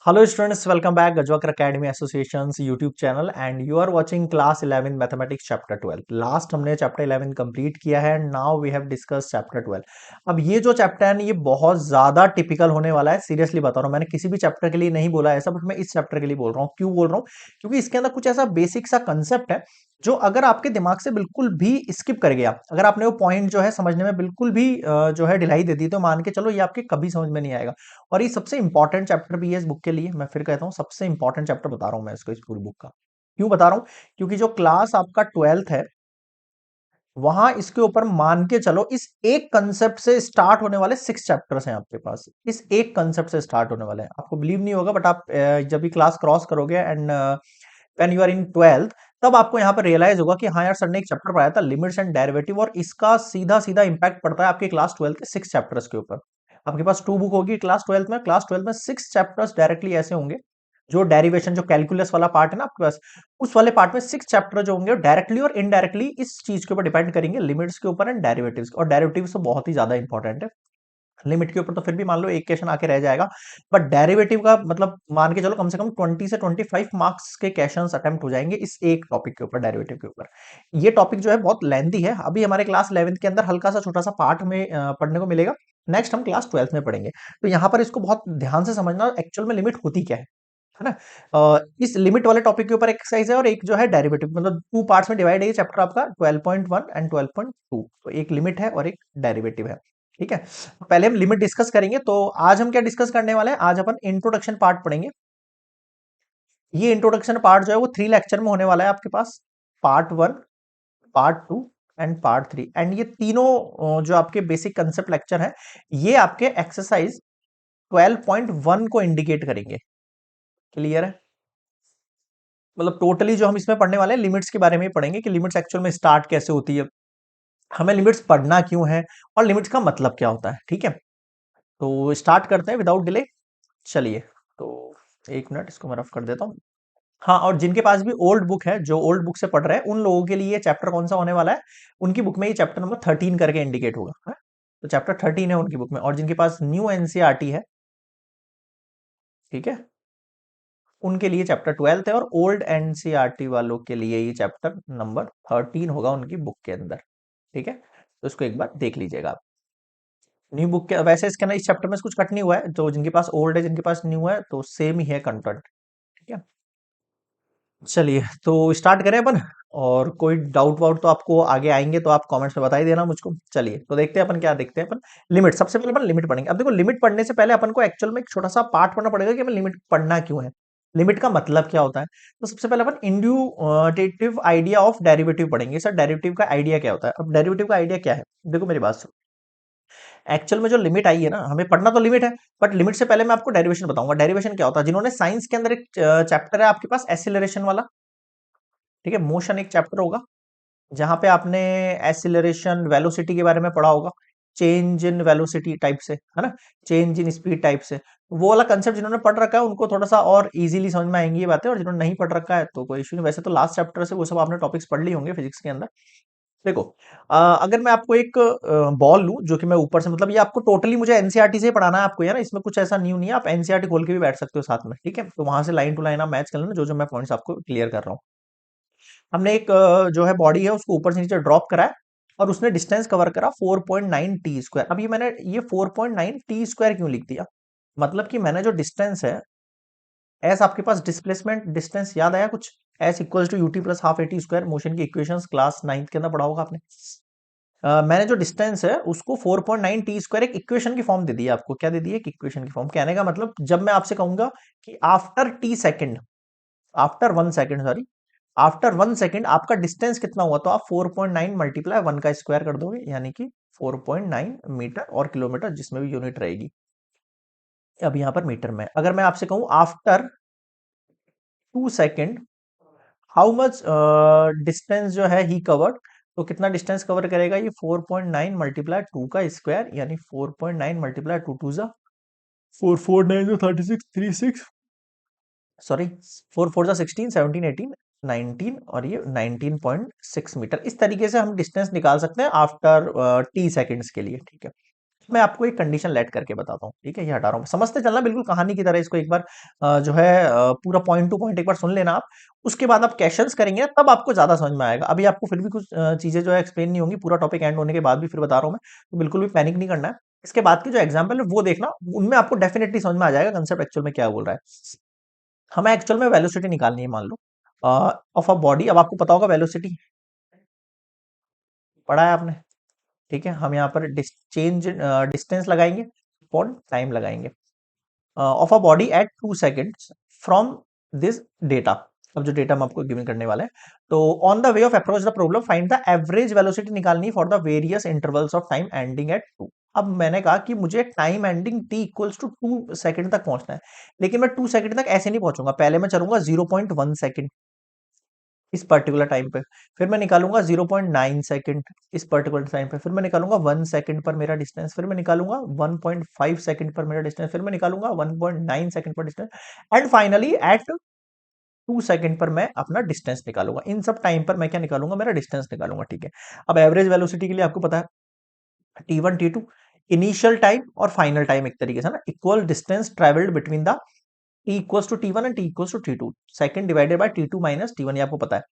Hello students, welcome back Gajwakar Academy Association's YouTube channel and you are watching class 11 Mathematics chapter 12. Last हमने chapter 11 complete किया है and now we have discussed chapter 12. अब ये जो chapter है ना ये बहुत ज्यादा टिपिकल होने वाला है, सीरियसली बता रहा हूँ। मैंने किसी भी चैप्टर के लिए नहीं बोला ऐसा, बट मैं इस चैप्टर के लिए बोल रहा हूँ। क्यों बोल रहा हूँ? क्योंकि इसके अंदर कुछ ऐसा बेसिक सा कंसेप्ट है जो अगर आपके दिमाग से बिल्कुल भी स्किप कर गया, अगर आपने वो पॉइंट जो है समझने में बिल्कुल भी जो है ढिलाई दे दी, तो मान के चलो ये आपके कभी समझ में नहीं आएगा। और ये सबसे इंपॉर्टेंट चैप्टर भी है इस बुक के लिए। मैं फिर कहता हूँ सबसे इंपॉर्टेंट चैप्टर बता रहा हूँ मैं इसको, इस पूरी बुक का। क्यों बता रहा हूँ? क्योंकि जो क्लास आपका 12th है वहां इसके ऊपर मान के चलो इस एक कंसेप्ट से स्टार्ट होने वाले 6 चैप्टर्स हैं आपके पास। इस एक कंसेप्ट से स्टार्ट होने वाले हैं। आपको बिलीव नहीं होगा, बट आप जब भी क्लास क्रॉस करोगे and when you are in 12th, तब आपको यहाँ पर रियलाइज होगा कि हाँ यार, सर ने एक चैप्टर पढ़ाया था लिमिट्स एंड डेरिवेटिव, और इसका सीधा सीधा इंपैक्ट पड़ता है आपके क्लास 12 के 6 चैप्टर्स के ऊपर। आपके पास 2 बुक होगी क्लास 12 में 6 चैप्टर्स डायरेक्टली ऐसे होंगे जो डेरिवेशन, जो कैलकुलस वाला पार्ट है ना आपके पास, उस वाले पार्ट में 6 चैप्टर जो होंगे डायरेक्टली और इनडायरेक्टली इस चीज के ऊपर डिपेंड करेंगे, लिमिट्स के ऊपर एंड डेरिवेटिव्स। और डेरिवेटिव्स तो बहुत ही ज्यादा इंपॉर्टेंट है। लिमिट के ऊपर तो फिर भी मान लो एक क्वेश्चन आके रह जाएगा, बट डेरिवेटिव का मतलब मान के चलो कम से कम 20 से 25 मार्क्स के क्वेश्चंस अटेम्प्ट हो जाएंगे इस एक टॉपिक के ऊपर, डेरिवेटिव के ऊपर। ये टॉपिक जो है बहुत लेंथी है। अभी हमारे क्लास 11th के अंदर हल्का सा छोटा सा पार्ट में पढ़ने को मिलेगा। नेक्स्ट हम क्लास 12th में पढ़ेंगे। तो यहाँ पर इसको बहुत ध्यान से समझना, एक्चुअल में लिमिट होती क्या है ना। इस लिमिट वाले टॉपिक के ऊपर एक्सरसाइज है और एक जो है डेरिवेटिव, मतलब 2 पार्ट्स में डिवाइड है ये चैप्टर आपका 12.1 एंड 12.2। तो एक लिमिट है और एक डेरिवेटिव है। ठीक है, तो पहले हम लिमिट डिस्कस करेंगे। तो आज हम क्या डिस्कस करने वाले हैं? आज अपन इंट्रोडक्शन पार्ट पढ़ेंगे। ये इंट्रोडक्शन पार्ट जो है वो 3 लेक्चर में होने वाला है आपके पास। Part 1, part 2 and part 3। And ये तीनों जो आपके बेसिक कंसेप्ट लेक्चर है, ये आपके एक्सरसाइज 12.1 को इंडिकेट करेंगे। क्लियर है? मतलब टोटली जो हम इसमें पढ़ने वाले हैं लिमिट्स के बारे में ही पढ़ेंगे कि लिमिट्स एक्चुअल में स्टार्ट कैसे होती है, हमें लिमिट्स पढ़ना क्यों है, और लिमिट्स का मतलब क्या होता है। ठीक है, तो स्टार्ट करते हैं विदाउट डिले। चलिए, तो एक मिनट इसको मैं रफ कर देता हूँ। हाँ, और जिनके पास भी ओल्ड बुक है, जो ओल्ड बुक से पढ़ रहे हैं, उन लोगों के लिए ये चैप्टर कौन सा होने वाला है, उनकी बुक में ये चैप्टर नंबर 13 करके इंडिकेट होगा, है? तो चैप्टर 13 है उनकी बुक में। और जिनके पास न्यू एनसीईआरटी है, ठीक है, उनके लिए चैप्टर 12 है। और ओल्ड एनसीईआरटी वालों के लिए ये चैप्टर नंबर 13 होगा उनकी बुक के अंदर। ठीक है, तो इसको एक बार देख लीजिएगा आप। न्यू बुक के वैसे इसके अंदर इस चैप्टर में कुछ कट नहीं हुआ है, तो जिनके पास ओल्ड है जिनके पास न्यू है तो सेम ही है कंटेंट। ठीक है, चलिए तो स्टार्ट करें अपन। और कोई डाउट वाउट तो आपको आगे आएंगे तो आप कमेंट्स में बता ही देना मुझको। चलिए तो देखते हैं अपन क्या देखते हैं अपन। लिमिट, सबसे पहले अपन लिमिट पढ़ेंगे। अब देखो, लिमिट पढ़ने से पहले अपन को एक्चुअल में एक छोटा सा पार्ट पढ़ना पड़ेगा कि हमें लिमिट पढ़ना क्यों है, लिमिट का मतलब क्या होता है। तो सबसे पहले अपन इंड्यूटेटिव आइडिया ऑफ डेरिवेटिव पढ़ेंगे। सर डेरिवेटिव का आइडिया क्या होता है? अब डेरिवेटिव का आइडिया क्या है, देखो मेरी बात सुनो। एक्चुअल में जो लिमिट आई है ना, हमें पढ़ना तो लिमिट है, बट लिमिट से पहले मैं आपको डेरिवेशन बताऊंगा। डेरिवेशन क्या होता है? जिन्होंने साइंस के अंदर एक चैप्टर है आपके पास एसिलरेशन वाला, ठीक है, मोशन एक चैप्टर होगा जहां पे आपने एसिलरेशन वेलोसिटी के बारे में पढ़ा होगा, चेंज इन वेलोसिटी टाइप से, है ना, चेंज इन स्पीड टाइप से। वो वाला कंसेप्ट जिन्होंने पढ़ रखा है उनको थोड़ा सा और इजीली समझ में आएंगी ये बातें, और जिन्होंने नहीं पढ़ रखा है तो कोई इश्यू नहीं। वैसे तो लास्ट चैप्टर से वो सब आपने टॉपिक्स पढ़ लिए होंगे फिजिक्स के अंदर। देखो, अगर मैं आपको एक बॉल लूं जो कि मैं ऊपर से, मतलब ये आपको टोटली मुझे एनसीईआरटी से ही पढ़ाना है आपको यार, इसमें कुछ ऐसा न्यू नहीं है। आप एनसीईआरटी खोल के भी बैठ सकते हो साथ में, ठीक है, तो वहां से लाइन टू लाइन आप मैच कर लेना जो जो मैं पॉइंट्स आपको क्लियर कर रहा हूँ। हमने एक जो है बॉडी है उसको ऊपर से नीचे ड्रॉप करा है, और उसने डिस्टेंस कवर करा 4.9 t²। अब ये मैंने ये 4.9 t² क्यों लिख दिया? मतलब कि मैंने जो डिस्टेंस है, एस आपके पास डिस्प्लेसमेंट डिस्टेंस याद आया कुछ? S equals to u t plus half a t², motion की इक्वेशंस क्लास 9th के अंदर पढ़ा होगा आपने। मैंने जो डिस्टेंस है उसको 4.9 t² एक इक्वेशन की फॉर्म दे दी है आपको। क्या दे दी है? एक इक्वेशन की फॉर्म। कहने का मतलब, जब मैं आपसे कहूंगा कि after T second, after 1 second, sorry, after 1 second आपका डिस्टेंस कितना हुआ, तो आप 4.9 मल्टीप्लाई 1 का स्क्वायर कर दोगे, यानी कि 4.9 मीटर और किलोमीटर जिसमें भी यूनिट रहेगी। अब यहां पर मीटर में अगर मैं आपसे कहूं after 2 second how much distance जो है ही कवर्ड, तो कितना डिस्टेंस कवर करेगा ये? 4.9 मल्टीप्लाई 2 का स्क्वायर, यानी 4.9 मल्टीप्लाई 2 टू जा 449 जो 36 36, सॉरी, 4 4 जा 16 17 18 19, और ये 19.6 मीटर। इस तरीके से हम डिस्टेंस निकाल सकते हैं आफ्टर टी सेकेंड्स के लिए। ठीक है, मैं आपको एक कंडीशन लेट करके बताता हूँ, ठीक है, ये हटा रहा हूँ, समझते चलना बिल्कुल कहानी की तरह इसको एक बार जो है पूरा पॉइंट टू पॉइंट एक बार सुन लेना आप। उसके बाद आप क्वेश्चंस करेंगे तब आपको ज्यादा समझ में आएगा। अभी आपको फिर भी कुछ चीजें जो है एक्सप्लेन नहीं होंगी, पूरा टॉपिक एंड होने के बाद भी फिर बता रहा हूँ मैं, तो बिल्कुल भी पैनिक नहीं करना है। इसके बाद के जो एग्जाम्पल है वो देखना, उनमें आपको डेफिनेटली समझ में आ जाएगा कंसेप्ट एक्चुअल में क्या बोल रहा है। हमें एक्चुअल में वेलोसिटी निकालनी है, मान लो ऑफ अ बॉडी। अब आपको पता होगा वेलोसिटी पढ़ा है आपने, ठीक है। हम यहाँ पर चेंज डिस्टेंस लगाएंगे अपॉन टाइम लगाएंगे of a body eight 2 seconds from this data. अब जो डेटा हम आपको गिवन करने वाले हैं, तो on the way of approach the problem find the average velocity निकालनी for the various intervals of time ending at 2। अब मैंने कहा कि मुझे time ending t equals to 2 second तक पहुंचना है, लेकिन मैं 2 सेकंड तक ऐसे नहीं पहुंचूंगा। पहले मैं चलूंगा 0.1 सेकंड इस पर्टिकुलर टाइम पे, फिर मैं निकालूंगा 0.9 सेकंड इस पर्टिकुलर टाइम पे, फिर मैं निकालूंगा 1 सेकंड पर मेरा डिस्टेंस, फिर मैं निकालूंगा 1.5 सेकंड पर मेरा डिस्टेंस, फिर मैं निकालूंगा 1.9 सेकंड पर distance, and finally at 2 second पर मैं अपना डिस्टेंस निकालूंगा। इन सब टाइम पर मैं क्या निकालूंगा, मेरा डिस्टेंस निकालूंगा, ठीक है। अब एवरेज वेलोसिटी के लिए आपको पता है T1 T2 इनिशियल टाइम और फाइनल टाइम एक तरीके से ना equal distance travelled between the T equals to T1 and T equals to T2, second divided by T2 minus T1, ये आपको पता है।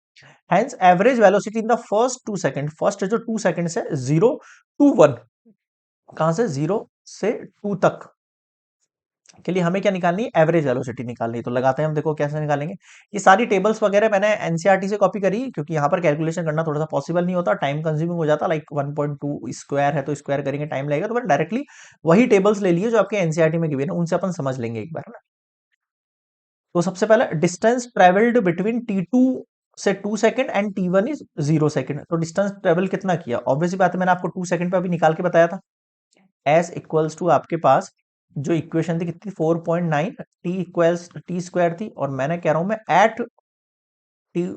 Hence average velocity in the first 2 second, first जो 2 सेकंड से 0 to 1, कहां से 0 से 2 तक के लिए हमें क्या निकालनी है, एवरेज वेलोसिटी निकालनी है। तो लगाते हैं हम, देखो कैसे निकालेंगे। ये सारी टेबल्स वगैरह मैंने एनसीईआरटी से कॉपी करी, क्योंकि यहाँ पर कैलकुलेशन करना थोड़ा सा पॉसिबल नहीं होता, टाइम कंज्यूमिंग हो जाता। लाइक 1.2 स्क्वायर है तो स्क्वायर करेंगे टाइम लगेगा, तो मैंने डायरेक्टली वही टेबल्स ले लिए जो आपके एनसीईआरटी में गिवन है, उनसे अपन समझ लेंगे एक बार ना। तो सबसे पहले डिस्टेंस ट्रेवल्ड बिटवीन T2 से 2 second and T1 is 0 second. तो डिस्टेंस ट्रेवल कितना किया, ऑब्वियसली बात है, मैंने आपको 2 सेकंड पे अभी निकाल के बताया था। एस इक्वल्स टू आपके पास जो इक्वेशन थी कितनी, 4.9, टी इक्वल्स टी स्क्वायर थी, और मैंने कह रहा हूं मैं एट टी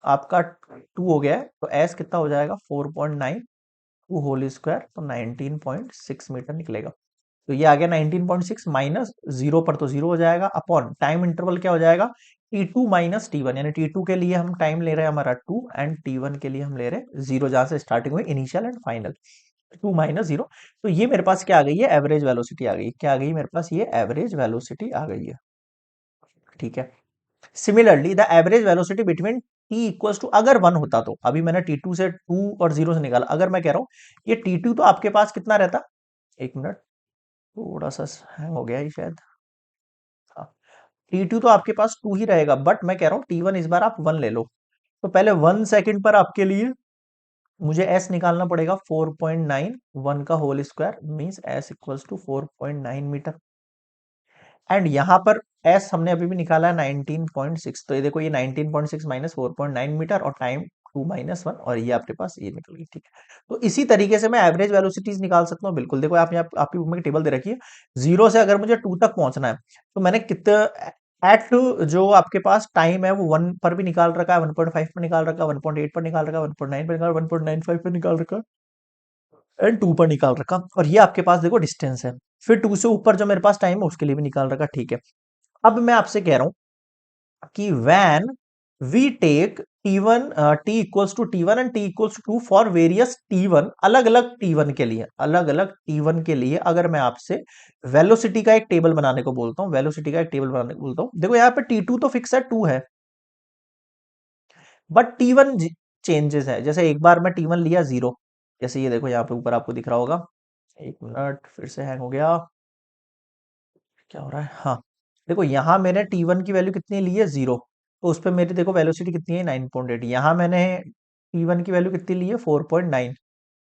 आपका 2 हो गया है, तो एस कितना हो जाएगा 4.9 टू होल स्क्वायर, तो 19.6 मीटर निकलेगा। तो ये आ गया 19.6 माइनस जीरो पर तो जीरो हो जाएगा, अपॉन टाइम इंटरवल क्या हो जाएगा T2 माइनस T1, यानी T2 के लिए हम टाइम ले रहे हैं हमारा 2 एंड T1 के लिए हम ले रहे हैं 0, जहां से स्टार्टिंग हुई इनिशियल एंड फाइनल, 2 - 0। तो ये मेरे पास क्या आ गई है, एवरेज वेलोसिटी आ गई। क्या आ गई मेरे पास, ये एवरेज वेलोसिटी आ गई है, ठीक है। Similarly the average velocity between T equals to, अगर 1 होता तो, अभी मैंने T2 से 2 और 0 से निकाला, अगर मैं कह रहा हूं ये T2 तो आपके पास कितना रहता, एक मिनट, थोड़ा सा हैंग हो गया ये शायद, हाँ, T2 तो आपके पास 2 ही रहेगा, बट मैं कह रहा हूँ T1 इस बार आप 1 ले लो। तो पहले 1 सेकंड पर आपके लिए मुझे s निकालना पड़ेगा 4.9, 1 का whole square means s equals to 4.9 metre, and यहां पर s हमने अभी भी निकाला है 19.6, तो ये देखो ये 19.6 माइनस 4.9 मीटर, और टाइम 2 - 1, और ये आपके पास ये निकल गई, ठीक है। तो इसी तरीके से मैं एवरेज वेलोसिटीज निकाल सकता हूँ, बिल्कुल। देखो आप यहाँ आपकी बुक में टेबल दे रखी है, 0 से अगर मुझे 2 तक पहुंचना है, तो मैंने कितने एट जो आपके पास टाइम है वो 1 पर भी निकाल रखा है, 1.5 पर निकाल रखा है, 1.8 पर निकाल रखा है, 1.9 पर निकाल, 1.95 पर निकाल रखा है, एंड 2 पर निकाल रखा, और ये आपके पास देखो डिस्टेंस है। फिर 2 से ऊपर जो मेरे पास टाइम है उसके लिए भी निकाल रखा, ठीक है। अब मैं आपसे कह रहा हूं कि when we take T1 T equals to T1 and T equals to 2 for various T1, अलग अलग T1 के लिए, अलग अलग T1 के लिए अगर मैं आपसे वेलोसिटी का एक टेबल बनाने को बोलता हूं, वेलोसिटी का एक टेबल बनाने को बोलता हूं, देखो यहाँ पे T2 तो फिक्स है, 2 है, बट T1 चेंजेस है। जैसे एक बार मैं T1 लिया 0, जैसे ये देखो यहाँ पे ऊपर आपको दिख रहा होगा, एक मिनट फिर से हैंग हो गया, क्या हो रहा है, हाँ, देखो यहाँ मैंने T1 की वैल्यू कितनी ली है 0, तो उस पर मेरी देखो वेलोसिटी कितनी है 9.8। यहाँ मैंने T1 की वैल्यू कितनी ली है 4.9,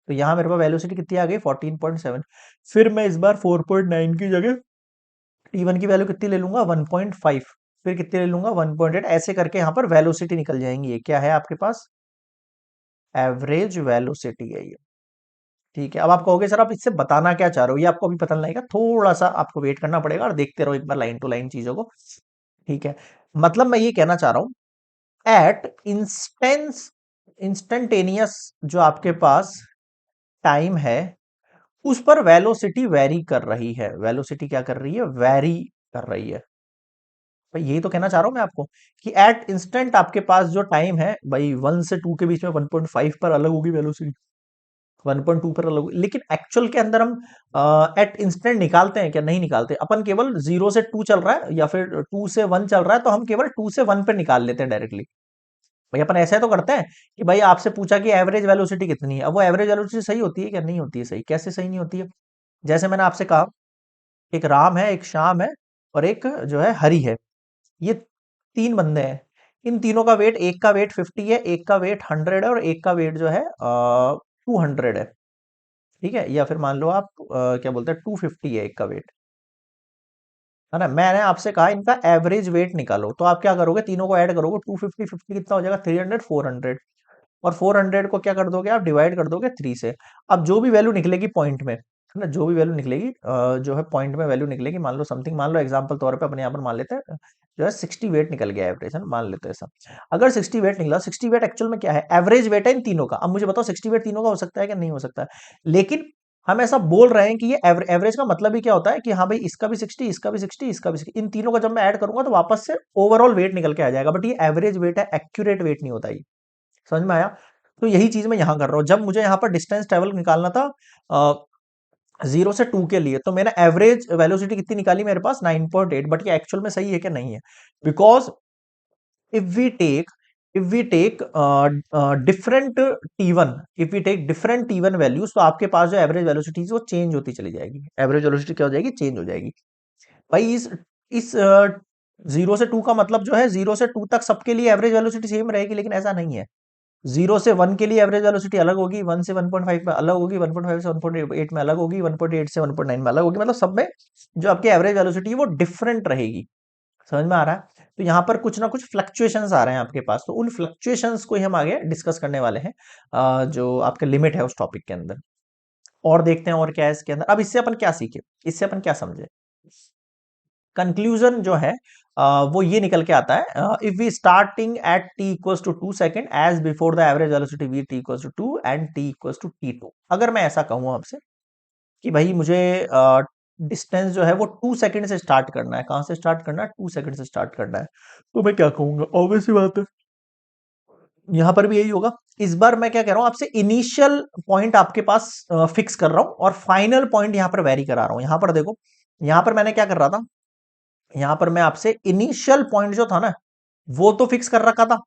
तो यहाँ मेरे पास वेलोसिटी कितनी आ गई 14.7। फिर मैं इस बार 4.9 की जगह T1 की वैल्यू कितनी ले लूंगा 1.5, फिर कितनी ले लूंगा 1.8, ऐसे करके यहाँ पर वेलोसिटी निकल जाएंगी। ये क्या है आपके पास, एवरेज वेलोसिटी है ये, ठीक है। अब आप कहोगे सर आप इससे बताना क्या चाह रहे हो, ये आपको अभी पता नहीं लगेगा, थोड़ा सा आपको वेट करना पड़ेगा और देखते रहो एक बार लाइन टू लाइन चीजों को, ठीक है। मतलब मैं ये कहना चाह रहा हूं एट इंस्टेंटेनियस जो आपके पास टाइम है उस पर वेलोसिटी वेरी कर रही है, वेलोसिटी क्या कर रही है, वेरी कर रही है। भाई यही तो कहना चाह रहा हूं मैं आपको कि एट इंस्टेंट आपके पास जो टाइम है भाई 1 से 2 के बीच में 1.5 पर अलग होगी वेलोसिटी, 1.2 पर अलग होगी, लेकिन एक्चुअल के अंदर हम एट इंस्टेंट निकालते हैं क्या? नहीं निकालते। अपन केवल 0 से 2 चल रहा है या फिर 2 से 1 चल रहा है, तो हम केवल 2 से 1 पे निकाल लेते हैं डायरेक्टली। भाई अपन ऐसा तो करते हैं कि भाई आपसे पूछा कि एवरेज वेलोसिटी कितनी है, अब वो एवरेज वेलोसिटी सही होती है क्या? नहीं होती है सही। कैसे सही नहीं होती है? जैसे मैंने आपसे कहा, एक राम है, एक श्याम है, और एक जो है हरि है। ये 3 बंदे हैं। इन तीनों का वेट, एक का वेट 50 है, एक का वेट 100 है, और एक का वेट जो है 200 है। ठीक है, या फिर मान लो आप क्या बोलते हैं, 250 है एक का वेट, है ना। मैंने आपसे कहा इनका एवरेज वेट निकालो, तो आप क्या करोगे? तीनों को ऐड करोगे, 250 50 कितना हो जाएगा? 300 400। और 400 को क्या कर दोगे आप? डिवाइड कर दोगे 3 से। अब जो भी वैल्यू निकलेगी पॉइंट में, है ना, जो भी वैल्यू निकलेगी जो है पॉइंट में वैल्यू निकलेगी, मान लो समथिंग, मान लो एग्जांपल तौर पे अपने यहाँ पर मान लेते हैं जो है 60 वेट निकल गया एवरेज, है ना, मान लेते हैं ऐसा। अगर 60 वेट निकला, 60 वेट एक्चुअल में क्या है? एवरेज वेट है इन तीनों का। अब मुझे बताओ 60 वेट तीनों का हो सकता है कि नहीं हो सकता है? लेकिन हम ऐसा बोल रहे हैं कि ये एवरेज का मतलब ही क्या होता है कि हाँ भाई इसका भी 60, इसका भी 60, इसका भी 60, इन तीनों का जब मैं ऐड करूंगा तो वापस से ओवरऑल वेट निकल के आ जाएगा। बट ये एवरेज वेट है, एक्यूरेट वेट नहीं होता ये। समझ में आया? तो यही चीज मैं यहां कर रहा हूं। जब मुझे यहाँ पर डिस्टेंस ट्रेवल निकालना था 0 से 2 के लिए, तो मैंने एवरेज वेलोसिटी कितनी निकाली मेरे पास? 9.8। बट ये एक्चुअल में सही है कि नहीं है? Because if we take if we take different T one, if we take different T one values, तो आपके पास जो एवरेज वेलोसिटी वो चेंज होती चली जाएगी। एवरेज वेलोसिटी क्या हो जाएगी? चेंज हो जाएगी। भाई इस 0 से 2 का मतलब जो है 0 से 2 तक सबके लिए एवरेज वेलोसिटी सेम रहेगी, लेकिन ऐसा नहीं है। 0 से 1 के लिए एवरेज वेलोसिटी अलग होगी, 1 से 1.5 में अलग होगी, 1.5 से 1.8 में अलग होगी, 1.8 से 1.9 में अलग होगी। मतलब सब में जो आपकी एवरेज वेलोसिटी है वो डिफरेंट रहेगी। समझ में आ रहा है? तो यहाँ पर कुछ ना कुछ फ्लक्चुएशंस आ रहे हैं आपके पास, तो उन फ्लक्चुएशंस को ही हम आगे डिस्कस करने वाले हैं जो आपका लिमिट है उस टॉपिक के अंदर। और देखते हैं और क्या है इसके अंदर। अब इससे अपन क्या सीखे, इससे अपन क्या समझे? कंक्लूजन जो है वो ये निकल के आता है, if we starting at t equals to 2 second as before the average velocity v t equals to 2 and t equals to t2। अगर मैं ऐसा कहूं आपसे कि भाई मुझे डिस्टेंस जो है वो 2 सेकेंड से स्टार्ट करना है, कहां से स्टार्ट करना है? 2 सेकेंड से स्टार्ट करना है, तो मैं क्या कहूंगा? ऑब्वियस सी बात है, यहां पर भी यही होगा। इस बार मैं क्या कह रहा हूं आपसे, इनिशियल पॉइंट आपके पास फिक्स कर रहा हूं और फाइनल पॉइंट यहां पर वेरी करा रहा हूं। यहां पर देखो, यहां पर मैंने क्या कर रहा था, यहां पर मैं आपसे इनिशियल पॉइंट जो था ना वो तो फिक्स कर रखा था,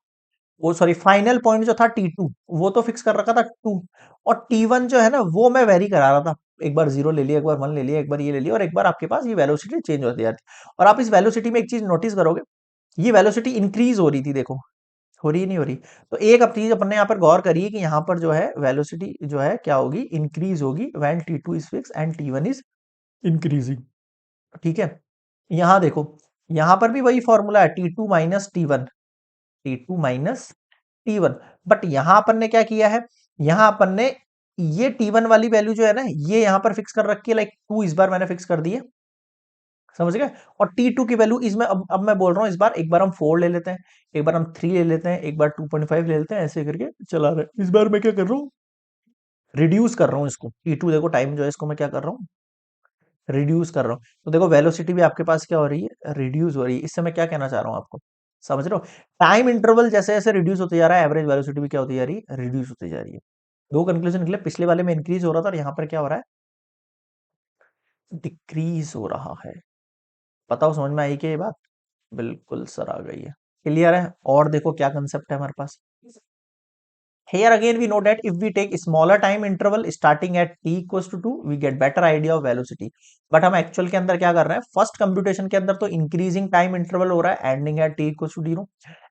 वो सॉरी फाइनल पॉइंट जो था T2 वो तो फिक्स कर रखा था 2, और T1 जो है ना वो मैं वेरी करा रहा था। एक बार 0 ले लिया, एक बार 1 ले लिया, एक बार ये ले लिया, और एक बार आपके पास ये वेलोसिटी चेंज होती जाती है। और आप इस वेलोसिटी में एक चीज नोटिस करोगे, ये वेलोसिटी इंक्रीज हो रही थी, देखो हो रही नहीं हो रही? तो एक अब चीज अपन ने यहाँ पर गौर करी है कि यहाँ पर जो है वेलोसिटी जो है क्या होगी? इंक्रीज होगी when T2 is fix and T1 is increasing. ठीक है, यहां देखो, यहां पर भी वही फॉर्मूला है, T2 माइनस T1, बट यहां अपन ने क्या किया है? यहां अपन ने ये T1 वाली वैल्यू जो है ना ये यहां पर फिक्स कर रखी है, लाइक 2 इस बार मैंने फिक्स कर दी है, समझ गए? और T2 की वैल्यू इसमें अब मैं बोल रहा हूं इस बार, एक बार हम 4 ले लेते हैं, एक बार हम 3 ले लेते हैं, एक बार 2.5 ले लेते हैं, ऐसे करके चला रहे हैं। इस बार मैं क्या कर रहा हूँ? रिड्यूस कर रहा हूँ इसको। T2 देखो टाइम जो है इसको मैं क्या कर रहा हूँ? रिड्यूस कर रहा हूँ। तो देखो वेलोसिटी भी आपके पास क्या हो रही है? रिड्यूस हो रही है। इससे मैं क्या कहना चाह रहा हूँ आपको, समझ रहे हो? टाइम इंटरवल जैसे जैसे रिड्यूस होते जा रहा है, एवरेज वेलोसिटी भी क्या होती जा रही है? रिड्यूस होती जा रही है। दो कंक्लूजन निकले, पिछले वाले में इंक्रीज हो रहा था और यहाँ पर क्या हो रहा है? डिक्रीज हो रहा है। बताओ समझ में आई क्या ये बात? बिल्कुल सर आ गई है, क्लियर है। और देखो क्या कंसेप्ट है हमारे पास। Here again we know that if we take smaller time interval starting at t equals to 2, we get better idea of velocity. But हम एक्चुअल के अंदर क्या कर रहे हैं? फर्स्ट कंप्यूटेशन के अंदर तो इंक्रीजिंग टाइम इंटरवल हो रहा है ending at t equals to 0,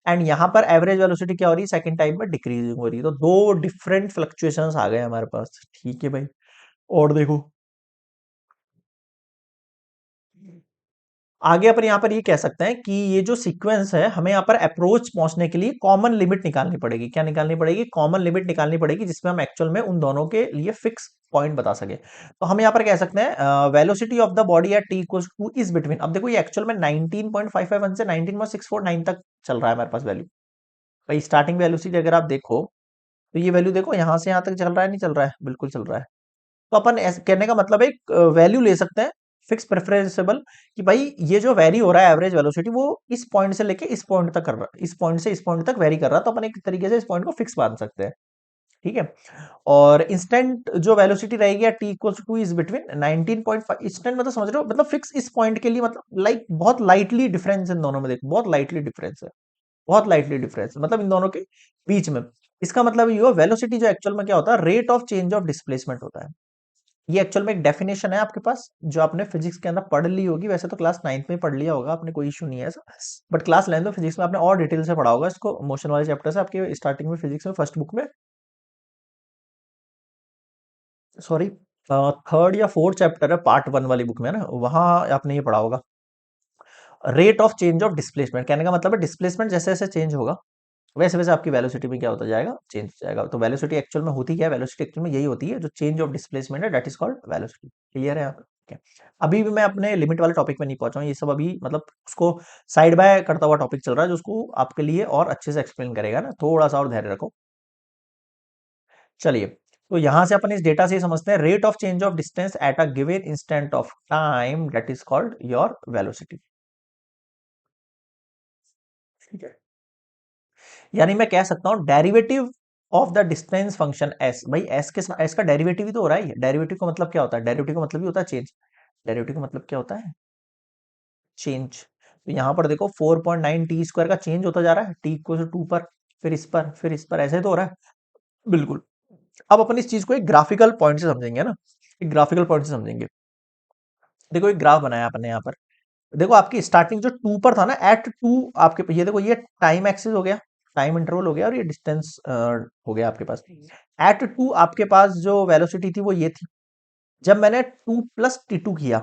and यहाँ पर एवरेज वेलोसिटी क्या हो रही है? सेकंड टाइम पर डिक्रीजिंग हो रही है। तो दो डिफरेंट फ्लक्चुएशंस आ गए हमारे पास। ठीक है भाई, और देखो आगे अपन यहाँ पर ये कह सकते हैं कि ये जो सीक्वेंस है हमें यहाँ पर अप्रोच पहुंचने के लिए कॉमन लिमिट निकालनी पड़ेगी। क्या निकालनी पड़ेगी? कॉमन लिमिट निकालनी पड़ेगी, जिसमें हम एक्चुअल में उन दोनों के लिए फिक्स पॉइंट बता सके। तो हम यहाँ पर कह सकते हैं velocity of the body at t equals two is between, अब देखो ये एक्चुअल में 19.551 से 19.649 तक चल रहा है हमारे पास वैल्यू। भाई स्टार्टिंग वेलोसिटी अगर आप देखो तो ये वैल्यू देखो यहाँ से यहाँ तक चल रहा है, नहीं चल रहा है? बिल्कुल चल रहा है। तो अपन कहने का मतलब एक वैल्यू ले सकते हैं फिक्स प्रेफरेंसेबल, कि भाई ये जो वेरी हो रहा है एवरेज वेलोसिटी वो इस पॉइंट से लेके इस पॉइंट तक कर रहा है, इस पॉइंट से इस पॉइंट तक वेरी कर रहा है, तो अपन एक तरीके से इस पॉइंट को फिक्स मान सकते हैं। ठीक है। और इंस्टेंट जो वेलोसिटी रहेगी या T equals two is between 19.5। Instant मतलब समझ रहे हो, मतलब फिक्स इस पॉइंट के लिए, मतलब लाइक बहुत लाइटली डिफरेंस इन दोनों में, देखो बहुत लाइटली डिफरेंस है, बहुत लाइटली डिफरेंस मतलब इन दोनों के बीच में। इसका मतलब ये हुआ वेलोसिटी जो एक्चुअल में क्या होता है, rate of change of displacement होता है। ये एक्चुअल में एक डेफिनेशन है आपके पास, जो आपने फिजिक्स के अंदर पढ़ ली होगी, वैसे तो क्लास 9th में ही पढ़ लिया होगा आपने, कोई इशू नहीं है ऐसा। बट क्लास 11th में फिजिक्स में आपने और डिटेल से पढ़ा होगा इसको, मोशन वाले चैप्टर से आपके स्टार्टिंग में फिजिक्स में फर्स्ट बुक में, सॉरी थर्ड या फोर्थ चैप्टर है पार्ट वन वाली बुक में ना, वहां आपने ये पढ़ा होगा। Rate of change of displacement कहने का मतलब है डिस्प्लेसमेंट जैसे जैसे चेंज होगा, वैसे वैसे आपकी वेलोसिटी में क्या होता जाएगा, चेंज हो जाएगा। तो वेलोसिटी एक्चुअल में होती क्या है, वेलोसिटी एक्चुअल में यही होती है, जो चेंज ऑफ डिस्प्लेसमेंट है, that is called velocity. Clear है यहाँ पे? ठीक है। अभी भी मैं अपने लिमिट वाले टॉपिक में नहीं पहुंचा हूं, ये सब अभी मतलब उसको साइड बाय करता हुआ टॉपिक चल रहा है, जो उसको आपके लिए और अच्छे से एक्सप्लेन करेगा ना, थोड़ा सा और धैर्य रखो। चलिए, तो यहां से अपन इस डेटा से समझते हैं, rate of change of distance at a given instant of time that is called your velocity. ठीक है। यानी मैं कह सकता हूं derivative of the distance function S, भाई एस के एस का डेरिवेटिव ही तो हो रहा है। डेरिवेटिव का मतलब क्या होता है, डेरिवेटिव का मतलब ही होता है चेंज। डेरिवेटिव का मतलब क्या होता है, चेंज। तो यहां पर देखो 4.9 टी स्क्वायर का चेंज होता जा रहा है, टी इक्वल टू 2 पर, फिर इस पर, फिर इस पर, ऐसे तो हो रहा है। बिल्कुल। अब अपन इस चीज को एक ग्राफिकल पॉइंट से समझेंगे ना, एक ग्राफिकल पॉइंट से समझेंगे। देखो एक ग्राफ बनाया आपने यहाँ पर, देखो आपकी स्टार्टिंग जो 2 पर था ना, एट 2 आपके, ये देखो ये टाइम एक्सिस हो गया, टाइम इंटरवल हो गया, और ये डिस्टेंस हो गया आपके पास। एट 2 आपके पास जो वेलोसिटी थी वो ये थी। जब मैंने 2 प्लस टी टू किया,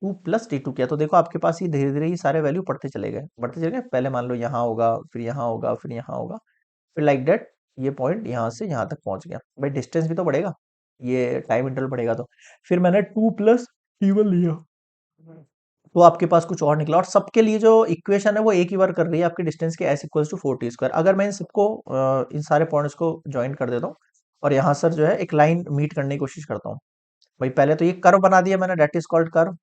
2 प्लस टी टू किया, तो देखो आपके पास ये धीरे धीरे ये सारे वैल्यू पढ़ते चले गए, बढ़ते चले गए। पहले मान लो यहाँ होगा, फिर यहाँ होगा, फिर यहाँ होगा, फिर लाइक दैट ये पॉइंट यहाँ से यहाँ तक पहुंच गया। भाई डिस्टेंस भी तो बढ़ेगा, ये टाइम इंटरवल बढ़ेगा। तो फिर मैंने 2 प्लस टी वन लिया, तो आपके पास कुछ और निकला, और सबके लिए जो इक्वेशन है वो एक ही बार कर रही है आपके डिस्टेंस के, S equals to 4 T square. अगर मैं इन सबको इन सारे पॉइंट्स को ज्वाइन कर देता हूँ, और यहाँ सर जो है एक लाइन मीट करने की कोशिश करता हूँ। भाई पहले तो ये कर्व बना दिया मैंने, डेट इज कॉल्ड कर्व,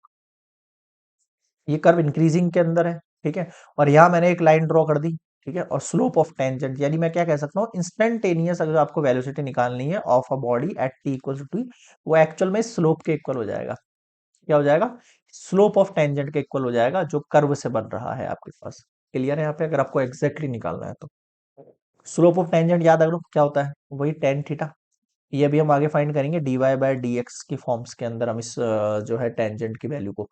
ये कर्व इंक्रीजिंग के अंदर है। ठीक है। और यहाँ मैंने एक लाइन ड्रॉ कर दी। ठीक है। और स्लोप ऑफ टेंजेंट, यानी मैं क्या कह सकता हूँ, इंस्टेंटेनियस अगर आपको वेलोसिटी निकालनी है of a body at T equal to T, वो एक्चुअल में स्लोप के इक्वल हो जाएगा। क्या हो जाएगा, स्लोप ऑफ टेंजेंट के इक्वल हो जाएगा, जो कर्व से बन रहा है आपके पास। क्लियर है यहाँ पे, अगर आपको एग्जैक्टली निकालना है तो। स्लोप ऑफ टेंजेंट याद रखो क्या होता है, वही टेन थीटा। ये भी हम आगे फाइंड करेंगे, D Y by D X की फॉर्म्स के अंदर हम इस जो है टेंजेंट की वैल्यू को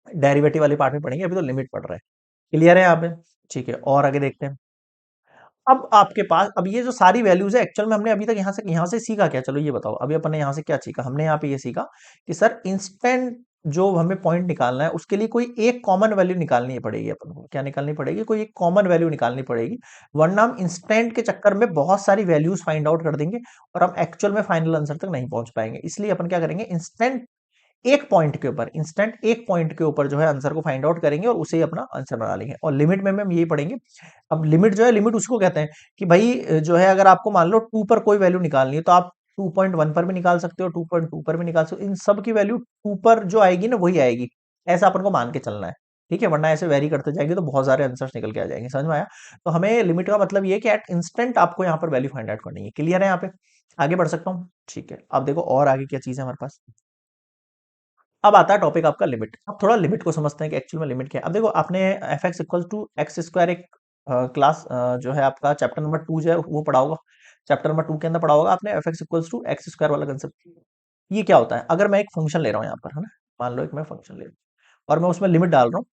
डेरिवेटिव वाली पार्ट में पढ़ेंगे, अभी तो लिमिट पढ़ रहे हैं। क्लियर है यहाँ पे? ठीक है, और आगे देखते हैं। अब आपके पास, अब ये जो सारी वैल्यूज है, एक्चुअल में हमने अभी तक यहाँ से सीखा क्या, चलो ये बताओ, अभी अपन ने यहाँ से क्या सीखा, हमने यहाँ पे ये सीखा कि सर इंस्टेंट जो हमें पॉइंट निकालना है, उसके लिए कोई एक कॉमन वैल्यू निकालनी पड़ेगी अपन को। क्या निकालनी पड़ेगी, कोई एक कॉमन वैल्यू निकालनी पड़ेगी, वरना हम इंस्टेंट के चक्कर में बहुत सारी वैल्यूज फाइंड आउट कर देंगे, और हम एक्चुअल में फाइनल आंसर तक नहीं पहुंच पाएंगे। इसलिए अपन क्या करेंगे, इंस्टेंट एक पॉइंट के ऊपर जो है आंसर को फाइंड आउट करेंगे, और उसे ही अपना आंसर बना लेंगे। और लिमिट में हम यही पढ़ेंगे। अब लिमिट जो है, लिमिट उसको कहते हैं कि भाई जो है, अगर आपको मान लो 2 पर कोई वैल्यू निकालनी है, तो आप 2.1 पर भी निकाल सकते हो, 2.2 पर भी निकाल सकते हो, इन सब की वैल्यू 2 पर जो आएगी ना वही आएगी, ऐसा अपन को मान के चलना है। ठीक है, वरना ऐसे वेरी करते जाएंगे तो बहुत सारे आंसर्स निकल के आ जाएंगे। समझ में आया? तो हमें लिमिट का मतलब ये है कि एट इंस्टेंट आपको यहाँ पर वैल्यू फाइंड आउट करनी है। क्लियर है यहाँ पे? आगे बढ़ सकता हूँ? ठीक है, अब देखो और आगे क्या चीज है हमारे पास। अब आता है टॉपिक आपका लिमिट। अब थोड़ा लिमिट को समझते हैं कि एक्चुअल में लिमिट क्या है। अब देखो आपने f x equal to x square एक क्लास जो है आपका चैप्टर नंबर 2 जो है वो पढ़ा होगा। चैप्टर नंबर 2 के अंदर पढ़ा होगा आपने f x equal to x square वाला कंसेप्ट। ये क्या होता है, अगर मैं एक फंक्शन ले रहा हूँ यहाँ पर, है ना, मान लो एक मैं फंक्शन ले रहा हूँ, और मैं उसमें लिमिट डाल रहा हूँ,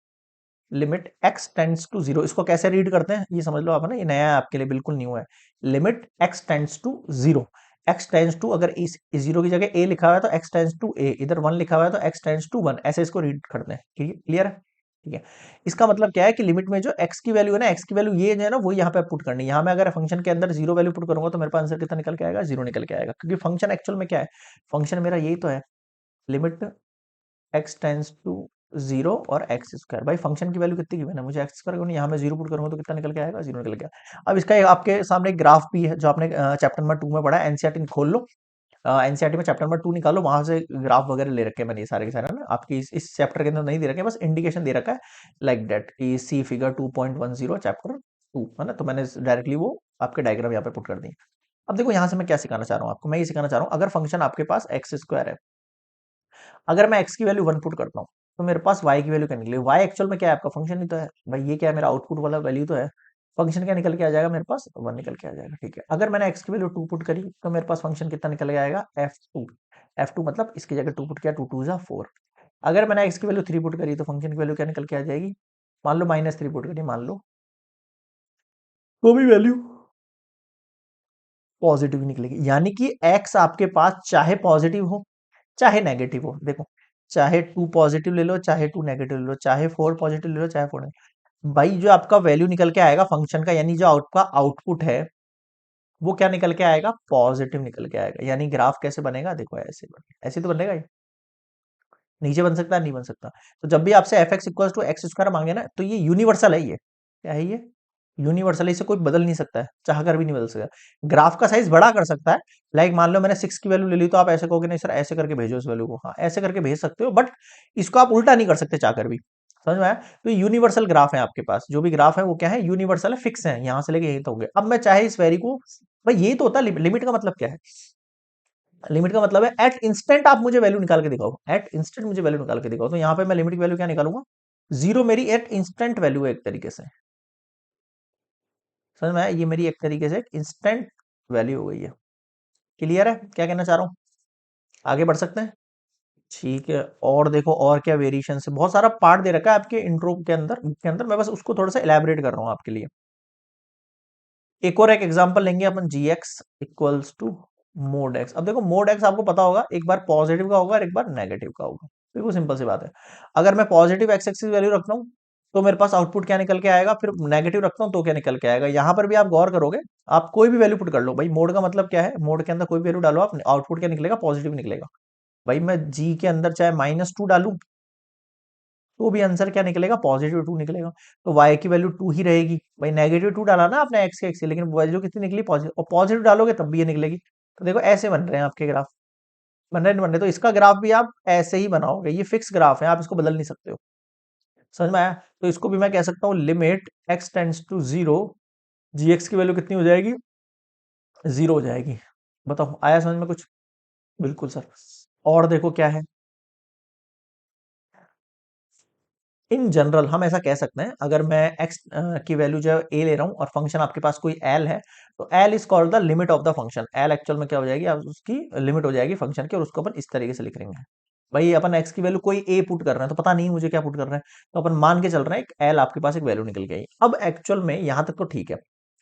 limit x tends to zero. इसको कैसे रीड करते हैं ये समझ लो आप, है ना, ये नया है आपके लिए, बिल्कुल न्यू है। Limit x tends to zero, x tends to, अगर इस जीरो की जगह ए लिखा हुआ है तो एक्स टेंड्स टू ए, इधर वन लिखा हुआ है तो एक्स टेंड्स टू वन, ऐसे इसको रीड करते हैं। क्लियर है? ठीक है। इसका मतलब क्या है कि लिमिट में जो एक्स की वैल्यू है ना, एक्स की वैल्यू ये जो है ना, वो यहाँ पे पुट करनी है। यहाँ मैं अगर फंक्शन के अंदर जीरो वैल्यू पुट करूंगा तो मेरे पास आंसर कितना निकल के आएगा, जीरो निकल के आएगा, क्योंकि फंक्शन एक्चुअल में क्या है, फंक्शन मेरा यही तो है, limit x tends to zero और एक्स स्क्वायर। भाई फंक्शन की वैल्यू कितनी गिवन है, मुझे एक्स स्क्वायर करनी, यहाँ मैं जीरो पुट करूंगा तो कितना निकल के आएगा, जीरो निकल के आएगा। अब इसका आपके सामने एक ग्राफ भी है, जो आपने चैप्टर नंबर 2 में पढ़ा है, एनसीईआरटी खोल लो, एनसीईआरटी में चैप्टर नंबर 2 निकालो, वहां से ग्राफ वगैरह ले रखे हैं मैंने, ये सारे के सारे ना आपकी इस चैप्टर के अंदर नहीं दे रखे हैं, बस इंडिकेशन दे रखा है लाइक दैट कि सी फिगर 2.10 चैप्टर 2, है ना, तो मैंने डायरेक्टली वो आपके डायग्राम यहाँ पे पुट कर दी। अब देखो यहां से मैं क्या सिखाना चाह रहा हूं आपको, मैं ये सिखाना चाह रहा हूं अगर फंक्शन आपके पास एक्स स्क्वायर है, अगर मैं एक्स की वैल्यू 1 पुट करता हूँ तो मेरे पास वाई की वैल्यू क्या निकलेगी, वाई एक्चुअल में क्या है आपका फंक्शन ही तो है भाई, ये क्या है मेरा आउटपुट वाला वैल्यू तो है, फंक्शन क्या निकल के आ जाएगा मेरे पास 1 निकल के आ जाएगा। ठीक है, अगर मैंने एक्स की वैल्यू 2 पुट करी तो मेरे पास फंक्शन कितना निकल के आएगा F2, F2 मतलब इसकी जगह 2 पुट किया, 2 2 जा 4। अगर मैंने एक्स की वैल्यू 3 पुट करी तो फंक्शन की वैल्यू क्या निकल के आ जाएगी, मान लो -3 पुट करी मान लो, तो भी वैल्यू पॉजिटिव निकलेगी, यानी कि एक्स आपके पास चाहे पॉजिटिव हो चाहे नेगेटिव हो, देखो चाहे 2 पॉजिटिव ले लो चाहे 2 नेगेटिव ले लो, चाहे 4 पॉजिटिव ले लो चाहे 4 नेगेटिव, भाई जो आपका वैल्यू निकल के आएगा फंक्शन का, यानी जो आपका आउटपुट है वो क्या निकल के आएगा, पॉजिटिव निकल के आएगा। यानी ग्राफ कैसे बनेगा, देखो ऐसे बनेगा, ऐसे तो बनेगा ये, नीचे बन सकता है नहीं बन सकता। तो जब भी आपसे f x equal to x square मांगे ना, तो ये यूनिवर्सल है, ये क्या है, ये यूनिवर्सल है, इसे कोई बदल नहीं सकता है, चाह कर भी नहीं बदल सकता। ग्राफ का साइज बड़ा कर सकता है, लाइक मान लो मैंने 6 की वैल्यू ले ली तो आप ऐसे कहोगे नहीं सर ऐसे करके भेजो इस वैल्यू को, हाँ ऐसे करके भेज सकते हो, बट इसको आप उल्टा नहीं कर सकते चाह कर भी, समझ में आया। तो यूनिवर्सल ग्राफ है आपके पास, जो भी ग्राफ है वो क्या है, यूनिवर्सल है, फिक्स है, यहां से लेके यहीं तक हो गया। अब मैं चाहे इस वैरी को, भाई यही तो होता है लिमिट का मतलब क्या है, लिमिट का मतलब है एट इंस्टेंट आप मुझे वैल्यू निकाल के दिखाओ, एट इंस्टेंट मुझे वैल्यू निकाल के दिखाओ, तो यहाँ पे मैं लिमिट की वैल्यू क्या निकालूंगा, जीरो मेरी एट इंस्टेंट वैल्यू है एक तरीके से, समझ में आया, ये मेरी एक तरीके से इंस्टेंट वैल्यू हो गई है। क्लियर है क्या कहना चाह रहा हूँ, आगे बढ़ सकते हैं। ठीक है, और देखो और क्या वेरिएशन है, बहुत सारा पार्ट दे रखा है आपके इंट्रो के अंदर, मैं बस उसको थोड़ा सा इलेबोरेट कर रहा हूँ आपके लिए। एक और एक एग्जांपल लेंगे अपन, G X equals to mod X. अब देखो मोड एक्स आपको पता होगा, एक बार पॉजिटिव का होगा और एक बार नेगेटिव का होगा, बिल्कुल सिंपल सी बात है। अगर मैं पॉजिटिव एक्स एक्सिस वैल्यू रखता हूँ तो मेरे पास आउटपुट क्या निकल के आएगा, फिर नेगेटिव रखता हूँ तो क्या निकल के आएगा। यहां पर भी आप गौर करोगे, आप कोई भी वैल्यू पुट कर लो, भाई मोड का मतलब क्या है, मोड के अंदर कोई भी वैल्यू डालो आप, आउटपुट क्या निकलेगा, पॉजिटिव निकलेगा। भाई मैं जी के अंदर चाहे -2 डालूं तो भी आंसर क्या निकलेगा, +2 निकलेगा। तो y की वैल्यू 2 ही रहेगी, भाई -2 डाला ना आपने x के x से, लेकिन वैल्यू कितनी निकली, पॉजिटिव, और पॉजिटिव डालोगे तब भी ये निकलेगी। तो देखो ऐसे बन रहे हैं आपके ग्राफ, बन रहे, तो इसका ग्राफ भी आप ऐसे ही बनाओगे, ये फिक्स ग्राफ है, आप इसको बदल नहीं सकते हो, समझ में आया। तो इसको भी मैं कह सकता हूँ limit x tends to 0, g x की वैल्यू कितनी हो जाएगी, 0 हो जाएगी। बताओ आया समझ में कुछ, बिल्कुल सर। और देखो क्या है, इन जनरल हम ऐसा कह सकते हैं, अगर मैं x की वैल्यू जो है a ले रहा हूं और फंक्शन आपके पास कोई l है, तो l is called the limit of the function, l actual में क्या हो जाएगी, अब उसकी लिमिट हो जाएगी फंक्शन की, और उसको अपन इस तरीके से लिख लेंगे। भाई अपन x की वैल्यू कोई a पुट कर रहे हैं तो पता नहीं मुझे क्या पुट कर रहे हैं, तो अपन मान के चल रहे हैं एक l आपके पास एक वैल्यू निकल गई। अब एक्चुअल में यहां तक तो ठीक है,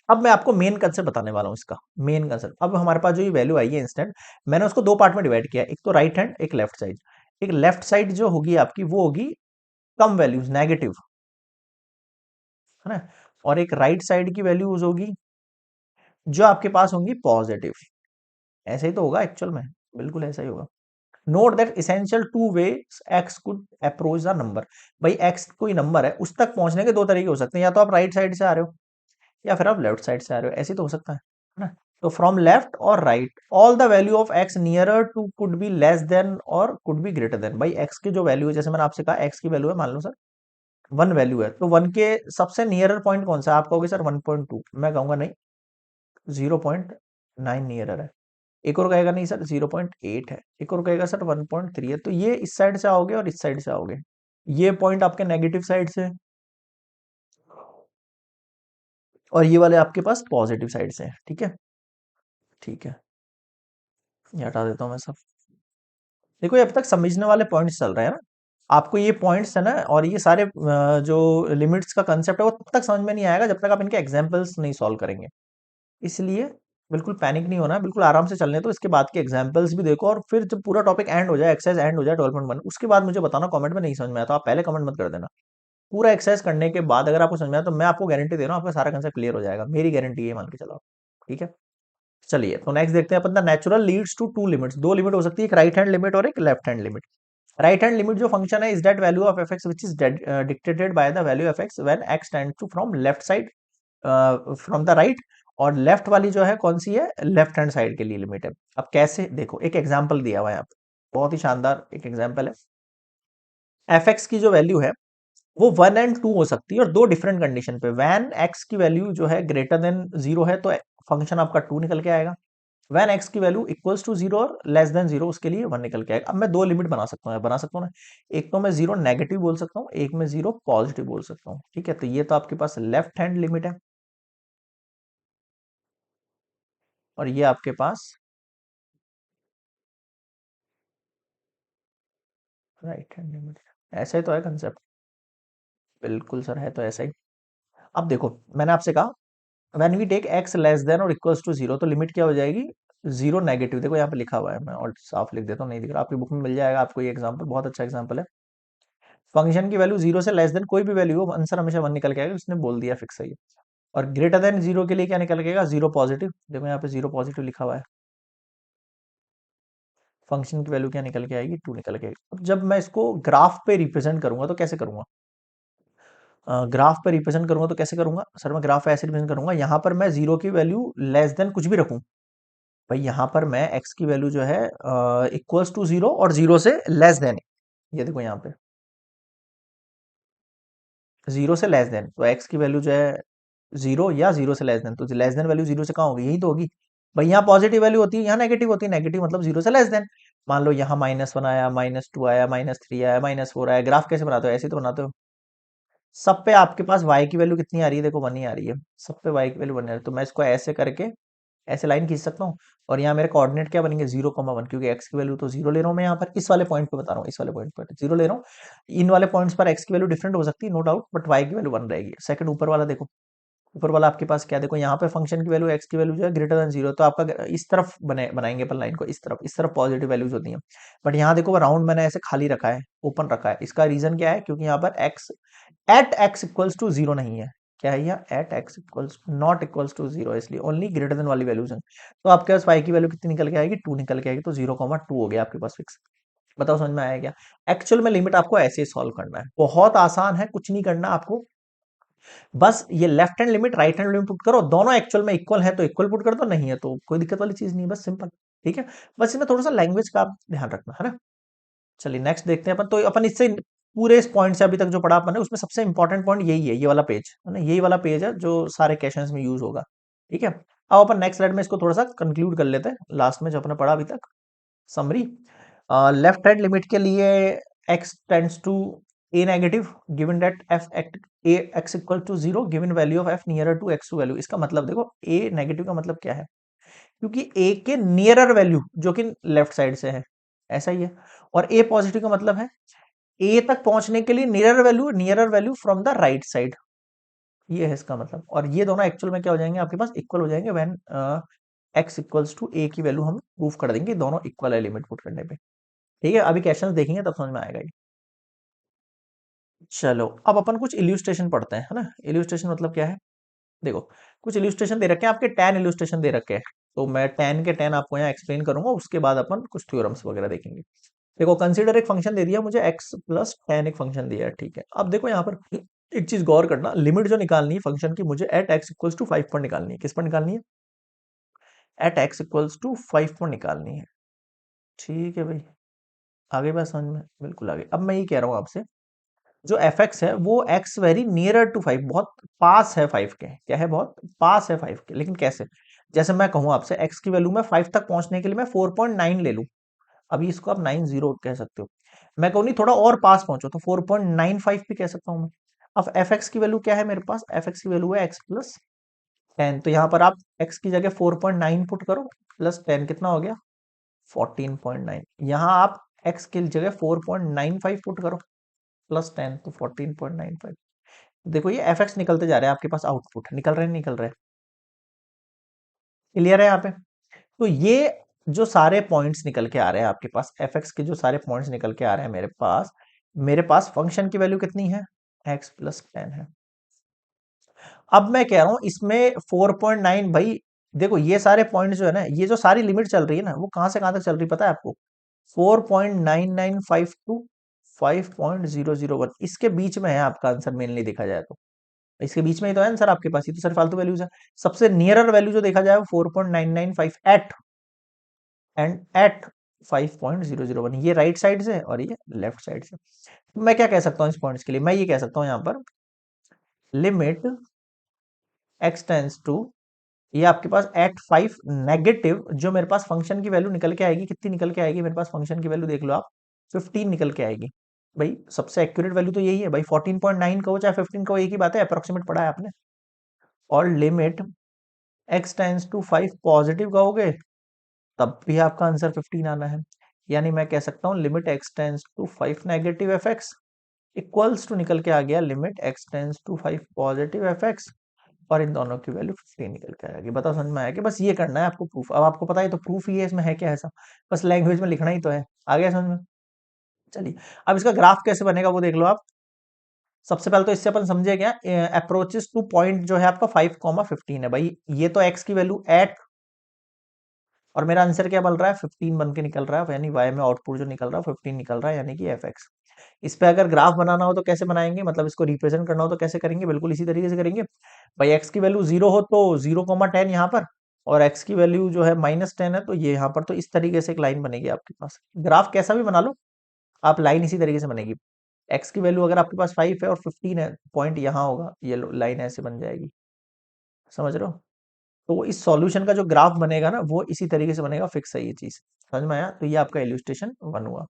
अब मैं आपको मेन कंसेप्ट बताने वाला हूं इसका, मेन कंसेप्ट। अब हमारे पास जो ये वैल्यू आई है इंस्टेंट, मैंने उसको दो पार्ट में डिवाइड किया, एक तो राइट हैंड एक लेफ्ट साइड। एक लेफ्ट साइड जो होगी आपकी वो होगी कम वैल्यूज नेगेटिव, है ना, और एक राइट साइड की वैल्यूज होगी जो आपके पास होंगी पॉजिटिव। ऐसे ही तो होगा एक्चुअल में, बिल्कुल ऐसा ही होगा। Note that essential two way x could approach the number, भाई एक्स कोई नंबर है उस तक पहुंचने के दो तरीके हो सकते हैं, या तो आप राइट साइड से आ रहे हो या फिर आप लेफ्ट साइड से आ रहे हो, ऐसे तो हो सकता है ना। तो फ्रॉम लेफ्ट और right all the value of x nearer to could be less than और कुड बी ग्रेटर देन, भाई एक्स की जो वैल्यू है, जैसे मैंने आपसे कहा एक्स की वैल्यू है मान लो सर 1 वैल्यू है, तो 1 के सबसे नियरर पॉइंट कौन सा है, आप कहोगे सर 1.2, मैं कहूंगा नहीं 0.9 नियरर है। एक और कहेगा नहीं सर 0.8 है, एक और कहेगा सर 1.3 है। तो ये इस साइड से आओगे और इस साइड से आओगे, ये पॉइंट आपके नेगेटिव साइड से और ये वाले आपके पास पॉजिटिव साइड से, ठीक है। ठीक है, ये हटा देता हूं मैं सब। देखो ये अब तक समझने वाले पॉइंट्स चल रहे हैं ना, आपको ये पॉइंट्स है ना, और ये सारे जो लिमिट्स का कंसेप्ट है वो तब तक समझ में नहीं आएगा जब तक आप इनके एग्जांपल्स नहीं सॉल्व करेंगे। इसलिए बिल्कुल पैनिक नहीं होना, बिल्कुल आराम से चलने, तो इसके बाद के एग्जांपल्स भी देखो, और फिर जब पूरा टॉपिक एंड हो जाए, एक्सरसाइज एंड हो जाए 12.1, उसके बाद मुझे बताना कमेंट में नहीं समझ में आया तो आप पहले कमेंट मत कर देना। पूरा एक्सरसाइज करने के बाद अगर आपको समझ में आया तो मैं आपको गारंटी दे रहा हूँ आपका सारा कंसेप्ट क्लियर हो जाएगा, मेरी गारंटी है, मान के चलो, ठीक है। चलिए तो नेक्स्ट देखते हैं अपन, the natural leads to two limits, दो लिमिट हो सकती है, एक राइट हैंड लिमिट और एक left hand limit. Right hand limit जो फंक्शन है is that value of F X which is dictated by the value of X when X tends to from left side from the right, और left वाली जो है कौन सी है, left hand side के लिए लिमिट है। अब कैसे, देखो एक एग्जांपल दिया हुआ है यहाँ पे, बहुत ही शानदार एक एग्जांपल है। एफ एक्स की जो वैल्यू है वो 1 और 2 हो सकती है, और दो डिफरेंट कंडीशन पे, वैन एक्स की वैल्यू जो है ग्रेटर देन 0 है तो फंक्शन आपका 2 निकल के आएगा, व्हेन एक्स की वैल्यू इक्वल्स टू जीरो और लेस देन जीरो, उसके लिए वन निकल के आएगा। अब मैं दो लिमिट बना सकता हूँ ना, एक तो मैं जीरो नेगेटिव बोल सकता हूँ, एक मैं जीरो पॉजिटिव बोल सकता हूँ। ठीक है, तो ये तो आपके पास लेफ्ट हैंड लिमिट है और ये आपके पास राइट हैंड लिमिट है। ऐसा ही तो है कंसेप्ट। बिल्कुल सर, है तो ऐसा ही। अब देखो, मैंने आपसे कहा when we take x less than और इक्वल्स टू जीरो, तो लिमिट क्या हो जाएगी, जीरो नेगेटिव। देखो यहाँ पे लिखा हुआ है, मैं और साफ लिख देता हूँ, नहीं दिख रहा, आपकी बुक में मिल जाएगा आपको। ये एग्जांपल बहुत अच्छा एग्जांपल है। फंक्शन की वैल्यू जीरो से लेस देन कोई भी वैल्यू हो, आंसर हमेशा वन निकल के आएगा, उसने बोल दिया फिक्स है ये। और ग्रेटर देन जीरो के लिए क्या निकल के आएगा, जीरो पॉजिटिव। देखो यहाँ पे जीरो पॉजिटिव लिखा हुआ है। फंक्शन की वैल्यू क्या निकल के आएगी, टू निकल के आएगी। अब जब मैं इसको ग्राफ पे रिप्रेजेंट करूंगा तो कैसे करूंगा, ग्राफ पे रिप्रेजेंट करूंगा तो कैसे करूंगा सर, मैं ग्राफ पे ऐसे रिप्रेजेंट करूंगा, यहाँ पर मैं जीरो की वैल्यू लेस देन कुछ भी रखूं। भाई यहाँ पर मैं एक्स की वैल्यू जो है इक्वल्स टू जीरो और जीरो से लेस देन, ये देखो यहाँ पे जीरो से लेस देन, तो एक्स की वैल्यू जो है जीरो या जीरो से लेस देन, तो लेस देन वैल्यू जीरो से कहाँ होगी, यही तो होगी। भाई यहाँ पॉजिटिव वैल्यू होती है, यहाँ नेगेटिव होती है, नेगेटिव मतलब जीरो से लेस देन। मान लो यहाँ माइनस वन आया, माइनस टू आया, माइनस थ्री आया, माइनस फोर आया, ग्राफ कैसे बनाते हो, ऐसे ही तो बनाते हो। सब पे आपके पास y की वैल्यू कितनी आ रही है, देखो वन ही आ रही है, सब पे y की वैल्यू वन आ रही है, तो मैं इसको ऐसे करके ऐसे लाइन खींच सकता हूँ। और यहाँ मेरे कोऑर्डिनेट क्या बनेंगे, जीरो कॉमा वन, क्योंकि x की वैल्यू तो जीरो ले रहा हूँ मैं यहाँ पर, इस वाले पॉइंट पे बता रहा हूँ, इस वाले पॉइंट पर जीरो ले रहा हूँ। इन वाले पॉइंट्स पर x की वैल्यू डिफरेंट हो सकती है, नो डाउट, बट y की वैल्यू वन रहेगी। सेकंड ऊपर वाला देखो, ऊपर वाला आपके पास क्या, देखो यहाँ पे फंक्शन की वैल्यू x की वैल्यू जो है ग्रेटर देन जीरो, तो आपका इस तरफ बनाएंगे अपन लाइन को, इस तरफ पॉजिटिव वैल्यूज होती हैं। बट यहाँ देखो राउंड मैंने ऐसे खाली रखा है, ओपन रखा है, इसका रीजन क्या है, क्योंकि यहाँ पर x at x equals to zero नहीं है। क्या है, यहाँ at x equals not equals to zero, इसलिए ओनली ग्रेटर देन वाली वैल्यूज हैं। तो आपके पास y की वैल्यू कितनी निकल के आएगी, टू निकल के आएगी, तो जीरो कॉमा टू हो गया आपके पास फिक्स। बताओ समझ में आया क्या। एक्चुअल में लिमिट आपको ऐसे ही सॉल्व करना है, बहुत आसान है, कुछ नहीं करना आपको। बस ये left hand limit right hand limit put करो, दोनों एक्चुअल में इक्वल है तो इक्वल पुट कर दो, नहीं है तो कोई दिक्कत वाली चीज नहीं है, बस सिंपल। ठीक है, बस इसमें थोड़ा सा लैंग्वेज का आप ध्यान रखना है ना। चलिए नेक्स्ट देखते हैं अपन, तो अपन इससे पूरे इस पॉइंट से अभी तक जो पढ़ा अपन ने, उसमें सबसे इंपॉर्टेंट पॉइंट यही है, ये वाला पेज है ना, यही वाला पेज है जो सारे क्वेश्चंस में यूज होगा। ठीक है, अब अपन नेक्स्ट स्लाइड में इसको थोड़ा सा कंक्लूड कर लेते हैं, लास्ट में जो अपने पढ़ा अभी तक समरी। लेफ्ट हैंड लिमिट के लिए x tends to a negative given that f a x equal to zero given value of f nearer to x to value. इसका मतलब देखो, a नेगेटिव का मतलब क्या है, क्योंकि a के नियरर वैल्यू जो कि लेफ्ट साइड से है, ऐसा ही है। और a पॉजिटिव का मतलब है a तक पहुंचने के लिए nearer value from the right side, ये है इसका मतलब। और ये दोनों एक्चुअल में क्या हो जाएंगे आपके पास, इक्वल हो जाएंगे when x equals to a की वैल्यू हम प्रूफ कर देंगे, दोनों इक्वल है लिमिट पुट करने पे। ठीक है, अभी क्वेश्चंस देखेंगे तब समझ में आएगा ये। चलो अब अपन कुछ इल्यूस्ट्रेशन पढ़ते हैं, है ना। इल्यूस्ट्रेशन मतलब क्या है, देखो कुछ इल्यूस्ट्रेशन दे रखे हैं आपके, टेन इल्यूस्ट्रेशन दे रखे हैं, तो मैं टेन के टेन आपको यहाँ एक्सप्लेन करूंगा, उसके बाद अपन कुछ थ्योरम्स वगैरह देखेंगे। देखो कंसीडर एक फंक्शन दे दिया मुझे, x प्लस टेन एक फंक्शन दिया है, ठीक है। अब देखो यहाँ पर एक चीज गौर करना, लिमिट जो निकालनी है फंक्शन की, मुझे at x equals to five पर निकालनी है। किस पर निकालनी है, at x equals to five पर निकालनी है। ठीक है भाई, आगे बात समझ में, बिल्कुल आगे। अब मैं ये कह रहा हूँ आपसे, जो एफ एक्स है वो x very nearer to five, बहुत पास है फाइव के, क्या है, बहुत पास है फाइव के। लेकिन कैसे, जैसे मैं कहूँ आपसे एक्स की वैल्यू में फाइव तक पहुंचने के लिए मैं 4.9 ले लूं, अभी इसको आप 90 कह सकते हो। मैं कहूँ नहीं थोड़ा और पास पहुंचो तो 4.95 भी कह सकता हूँ मैं। अब एफ एक्स की वैल्यू क्या है मेरे पास, एफ एक्स की वैल्यू है एक्स प्लस टेन, तो यहाँ पर आप एक्स की जगह 4.9 पुट करो, प्लस टेन कितना हो गया, 14.9। यहाँ आप एक्स की जगह 4.95 पुट करो, प्लस टेन, तो 14.95। देखो ये एफ एक्स निकलते जा रहे हैं आपके पास, आउटपुट निकल रहे हैं, निकल रहे हैं, क्लियर है यहाँ पे। तो ये जो सारे पॉइंट्स निकल के आ रहे हैं आपके पास, एफ एक्स के जो सारे पॉइंट्स निकल के आ रहे हैं मेरे पास फंक्शन की वैल्यू कितनी है, एक्स प्लस टेन है। अब मैं कह रहा हूं इसमें 4.9, भाई देखो ये सारे पॉइंट्स जो है ना, ये जो सारी लिमिट चल रही है ना, वो कहां से कहां तक चल रही है पता है आपको, 4.9952 5.001, इसके बीच में है आपका आंसर मेनली देखा जाए तो, इसके बीच में ही तो है आंसर आपके पास, ये तो सर फालतू वैल्यूज है। सबसे नियरर वैल्यू जो देखा जाए वो 4.995 एट एंड एट 5.001, ये राइट साइड से और ये लेफ्ट साइड से। मैं क्या कह सकता हूँ इस पॉइंट्स के लिए, मैं ये कह सकता हूँ यहाँ पर लिमिट एक्स टेंस टू ये आपके पास एट 5 नेगेटिव जो मेरे पास फंक्शन की वैल्यू निकल के आएगी, कितनी निकल के आएगी मेरे पास फंक्शन की वैल्यू देख लो आप, 15 निकल के आएगी। भाई सबसे एक्यूरेट वैल्यू तो यही है भाई, 14.9 कहो चाहे 15 कहो, एक ही बात है, अप्रोक्सीमेट पढ़ा है आपने। और limit x tends to 5 positive कहोगे तब भी आपका आंसर 15 आना है। यानी मैं कह सकता हूं limit x tends to 5 negative f x equals to निकल के आ गया limit x tends to 5 positive f x, और इन दोनों की वैल्यू 15 निकल के आएगी। बताओ समझ में आया कि बस ये करना है आपको प्रूफ, अब आपको पता है तो प्रूफ ही है, इसमें है क्या ऐसा, बस लैंग्वेज में लिखना ही तो है। आ गया समझ में? चलिए अब इसका ग्राफ कैसे बनेगा वो देख लो आप। सबसे पहले तो इससे अपन समझे क्या, अप्रोचेस टू पॉइंट जो है आपका 5,15 है भाई, ये तो x की वैल्यू एट, और मेरा आंसर क्या बन रहा है 15 बन के निकल रहा है, यानी y में आउटपुट जो निकल रहा है 15 निकल रहा है, यानी कि एफ एक्स। इस पे अगर ग्राफ बनाना हो तो कैसे बनाएंगे, मतलब इसको रिप्रेजेंट करना हो तो कैसे करेंगे, बिल्कुल इसी तरीके से करेंगे भाई। एक्स की वैल्यू 0 हो तो 0,10 यहाँ पर, और एक्स की वैल्यू जो है -10 है तो ये यहाँ पर, तो इस तरीके से एक लाइन बनेगी आपके पास। ग्राफ कैसा भी बना लो आप, लाइन इसी तरीके से बनेगी। एक्स की वैल्यू अगर आपके पास 5 है और 15 है, पॉइंट यहाँ होगा, ये लाइन ऐसे बन जाएगी। समझ रहे हो? तो इस सॉल्यूशन का जो ग्राफ बनेगा ना वो इसी तरीके से बनेगा, फिक्स है ये चीज। समझ में आया? तो ये आपका इल्यूस्ट्रेशन 1 हुआ।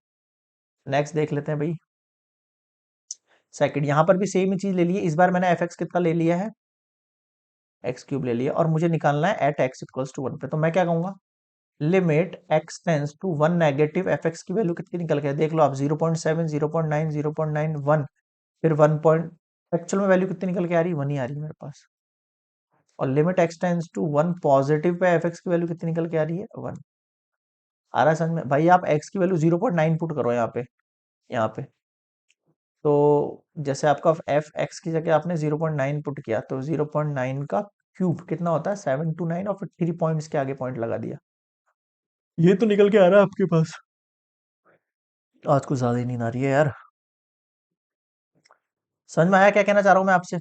नेक्स्ट देख लेते हैं भाई, सेकंड। यहां पर भी सेम ही चीज ले लिए, इस बार मैंने एफ एक्स कितना ले लिया है, एक्स क्यूब ले लिया, और मुझे निकालना है एट एक्स इक्वल्स टू 1 पे। तो मैं क्या कहूंगा, limit x tends to 1 negative f x की वैल्यू कितनी निकल के है? देख लो आप, 0.7, 0.9, 0.9, 1, फिर 1 पॉइंट, एक्चुअल में वैल्यू कितनी निकल के आ रही है, 1 ही आ रही है मेरे पास। और limit x tends to 1 positive पे एफ एक्स की वैल्यू कितनी निकल के आ रही है, 1। आ रहा है समझ में भाई? आप एक्स की वैल्यू 0.9 पुट करो यहाँ पे, यहाँ पे। तो जैसे आपका एफ एक्स की जगह आपने 0.9 पुट किया, तो 0.9 का क्यूब कितना होता है, 7 to 9, और फिर 3 पॉइंट्स के आगे पॉइंट लगा दिया। ये तो निकल के आ रहा है आपके पास। आज कुछ ज्यादा ही नींद आ रही है यार। समझ में आया क्या कहना चाह रहा हूँ मैं आपसे?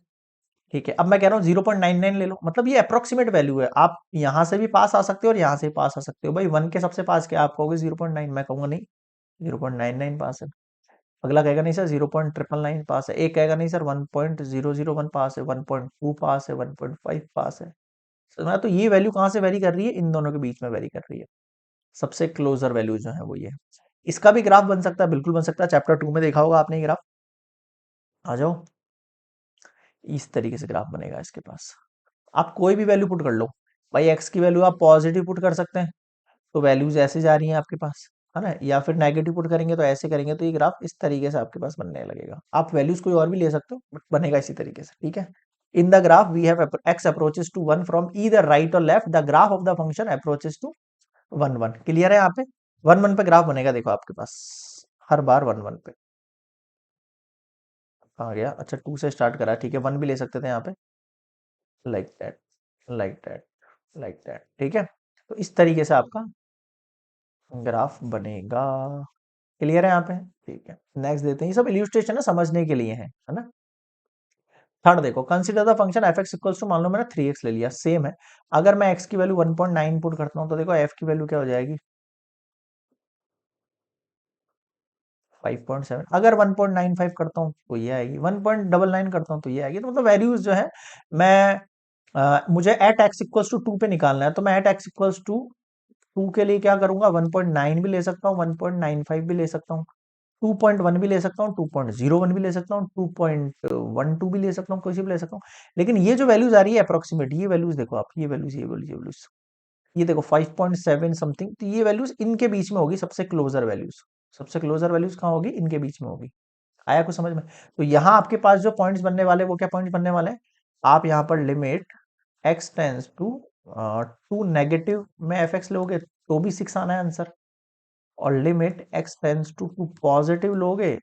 ठीक है, अब मैं कह रहा हूँ 0.99 ले लो, मतलब ये अप्रोक्सीमेट वैल्यू है, आप यहाँ से भी पास आ सकते हो और यहाँ से भी पास आ सकते हो भाई। 1 के सबसे पास क्या आप कहोगे, 0.9, मैं कहूंगा नहीं 0.99 पास है। अगला कहेगा नहीं सर 0.999 पास है, एक कहेगा नहीं सर 1.001 पास है, 1.2 पास है, 1.5 पास है। समझा? तो ये वैल्यू कहाँ से वेरी कर रही है, इन दोनों के बीच में वेरी कर रही है। सबसे क्लोजर वैल्यू जो है वो ये है। इसका भी ग्राफ बन सकता है, बिल्कुल बन सकता है, चैप्टर 2 में देखा होगा आपने ये ग्राफ। आ जाओ, इस तरीके से ग्राफ बनेगा इसके पास। आप कोई भी वैल्यू पुट कर लो भाई, एक्स की वैल्यू आप पॉजिटिव पुट कर सकते हैं तो वैल्यूज ऐसे जा रही हैं आपके पास, है ना, या फिर नेगेटिव पुट करेंगे तो ऐसे करेंगे, तो ये ग्राफ इस तरीके से आपके पास बनने लगेगा। आप वैल्यूज कोई और भी ले सकते हो बट बनेगा इसी तरीके से, ठीक है। In the graph we have X approaches to 1 from either right और left, the graph of the function approaches to 1 1। Clear है? यहाँ पे 1 1 पे ग्राफ बनेगा, देखो आपके पास हर बार 1 1 पे आ गया। अच्छा 2 से स्टार्ट करा, ठीक है, 1 भी ले सकते थे यहाँ पे, like that, like that, like that, ठीक है। तो इस तरीके से आपका ग्राफ बनेगा। क्लियर है यहाँ पे? ठीक है, नेक्स्ट देते हैं। ये सब इल्यूस्ट्रेशन है, समझने के लिए है ना। थर्ड देखो, consider the function f x equals to, मान लो मैंने 3x ले लिया, सेम है। अगर मैं x की वैल्यू 1.9 पुट करता हूँ तो देखो f की वैल्यू क्या हो जाएगी, 5.7। अगर 1.95 करता हूँ तो ये आएगी, 1.99 करता हूँ तो ये आएगी। तो मतलब वैल्यूज जो है, मैं मुझे एट एक्स इक्वल्स टू 2 पे निकालना है, तो मैं एट एक्स इक्वल्स टू 2 के लिए क्या करूंगा, 1.9 भी ले सकता हूँ, 1.95 भी ले सकता हूँ, 2.1 भी ले सकता हूँ, 2.01 भी ले सकता हूँ, 2.12 भी ले सकता हूँ, कोई सी भी ले सकता हूँ। लेकिन ये जो वैल्यूज आ रही है अप्रोक्सीमेट, ये वैल्यूज देखो आप, ये वैल्यूज, ये वैल्यूज, ये वैल्यूज, ये देखो 5.7 समथिंग, तो ये वैल्यूज इनके बीच में होगी, सबसे क्लोजर वैल्यूज। सबसे क्लोजर वैल्यूज कहाँ होगी, इनके बीच में होगी। आया कुछ समझ में? तो यहाँ आपके पास जो पॉइंट्स बनने वाले वो क्या पॉइंट्स बनने वाले हैं, आप यहाँ पर limit x tends to 2 negative में एफ एक्स लोगे तो भी 6 आना है आंसर, और limit x tends to 2 positive लोगे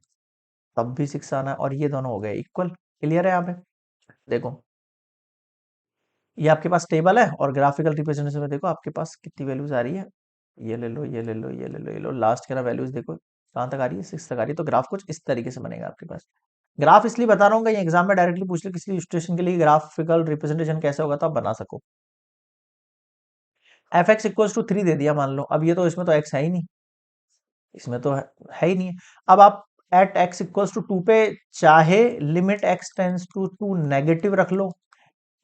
तब भी 6 आना है, और ये दोनों हो गए इक्वल। क्लियर है यहाँ पे? देखो ये आपके पास टेबल है, और ग्राफिकल रिप्रेजेंटेशन में देखो आपके पास कितनी वैल्यूज आ रही है, ये ले लो, ये ले लो, ये ले लो, ये लो, लास्ट के ना वैल्यूज देखो कहाँ तक आ रही है, 6 तक आ रही है। तो ग्राफ कुछ इस तरीके से बनेगा आपके पास। ग्राफ इसलिए बता रहा हूँ कि एग्जाम में डायरेक्टली पूछ ले किसी स्टेशन के लिए ग्राफिकल रिप्रेजेंटेशन कैसे होगा, तो आप बना सको। एफ एक्स इक्वल्स टू 3 दे दिया मान लो, अब ये तो इसमें तो एक्स है ही नहीं, इसमें तो है ही नहीं। अब आप एट एक्स इक्वल्स टू 2 पे चाहे limit x tends to 2 negative रख लो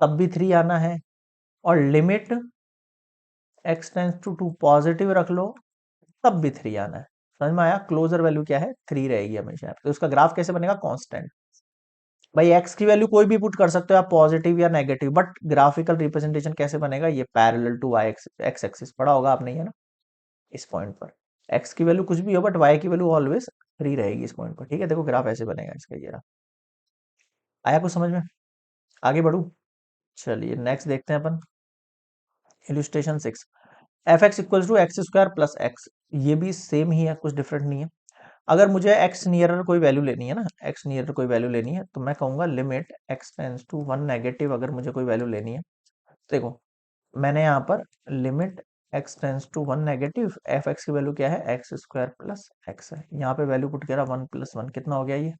तब भी 3 आना है, और limit x tends to two positive रख लो, तब भी 3 आना है। समझ में आया? क्लोजर वैल्यू क्या है? 3 रहेगी हमेशा। तो उसका ग्राफ कैसे बनेगा? कांस्टेंट। भाई एक्स की वैल्यू कोई भी पुट कर सकते हो आप, पॉजिटिव या नेगेटिव, बट ग्राफिकल रिप्रेजेंटेशन कैसे बनेगा? ये parallel to y x axis पढ़ा होगा आपने, ये ना, इस पॉइंट पर एक्स की वैल्यू कुछ भी हो बट वाई की वैल्यू ऑलवेज 3 रहेगी इस पॉइंट पर। ठीक है, देखो ग्राफ ऐसे बनेगा इसका, ये रहा। आया कुछ समझ में? आगे बढ़ू? चलिए नेक्स्ट देखते हैं अपन। Illustration 6, f x equals to x square plus x. ये भी सेम ही है, कुछ डिफरेंट नहीं है। अगर मुझे एक्स नियरर कोई वैल्यू लेनी है ना, एक्स नियरर कोई वैल्यू लेनी है, तो मैं कहूंगा limit x tends to 1 negative. अगर मुझे कोई वैल्यू लेनी है, देखो मैंने यहाँ पर limit x tends to 1 negative, f x की वैल्यू क्या है? एक्स स्क्वायर प्लस एक्स है। यहाँ पे वैल्यू पुट किया 1 प्लस 1, कितना हो गया ये?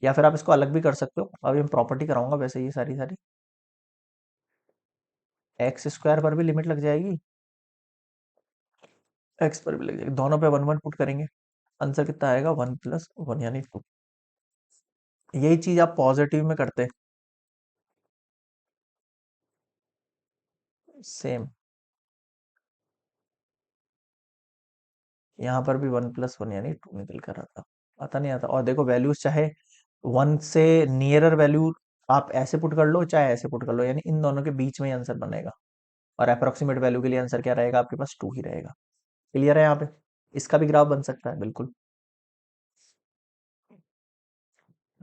या फिर आप इसको अलग भी कर सकते हो, अभी हम प्रॉपर्टी कराऊंगा वैसे, ये सारी सारी एक्स स्क्वायर पर भी लिमिट लग जाएगी, एक्स पर भी लग जाएगी, दोनों पे 1 1 पुट करेंगे, आंसर कितना आएगा? 1 प्लस 1 यानी 2। यही चीज आप पॉजिटिव में करते, सेम यहाँ पर भी 1 प्लस 1 यानी 2 निकल कर आता। आता नहीं आता? और देखो वैल्यूज चाहे 1 से नियरर वैल्यू आप ऐसे पुट कर लो, चाहे ऐसे पुट कर लो, यानी इन दोनों के बीच में ही आंसर बनेगा। और अप्रोक्सीमेट वैल्यू के लिए आंसर क्या रहेगा? आपके पास 2 ही रहेगा। क्लियर है यहाँ पे? इसका भी ग्राफ बन सकता है बिल्कुल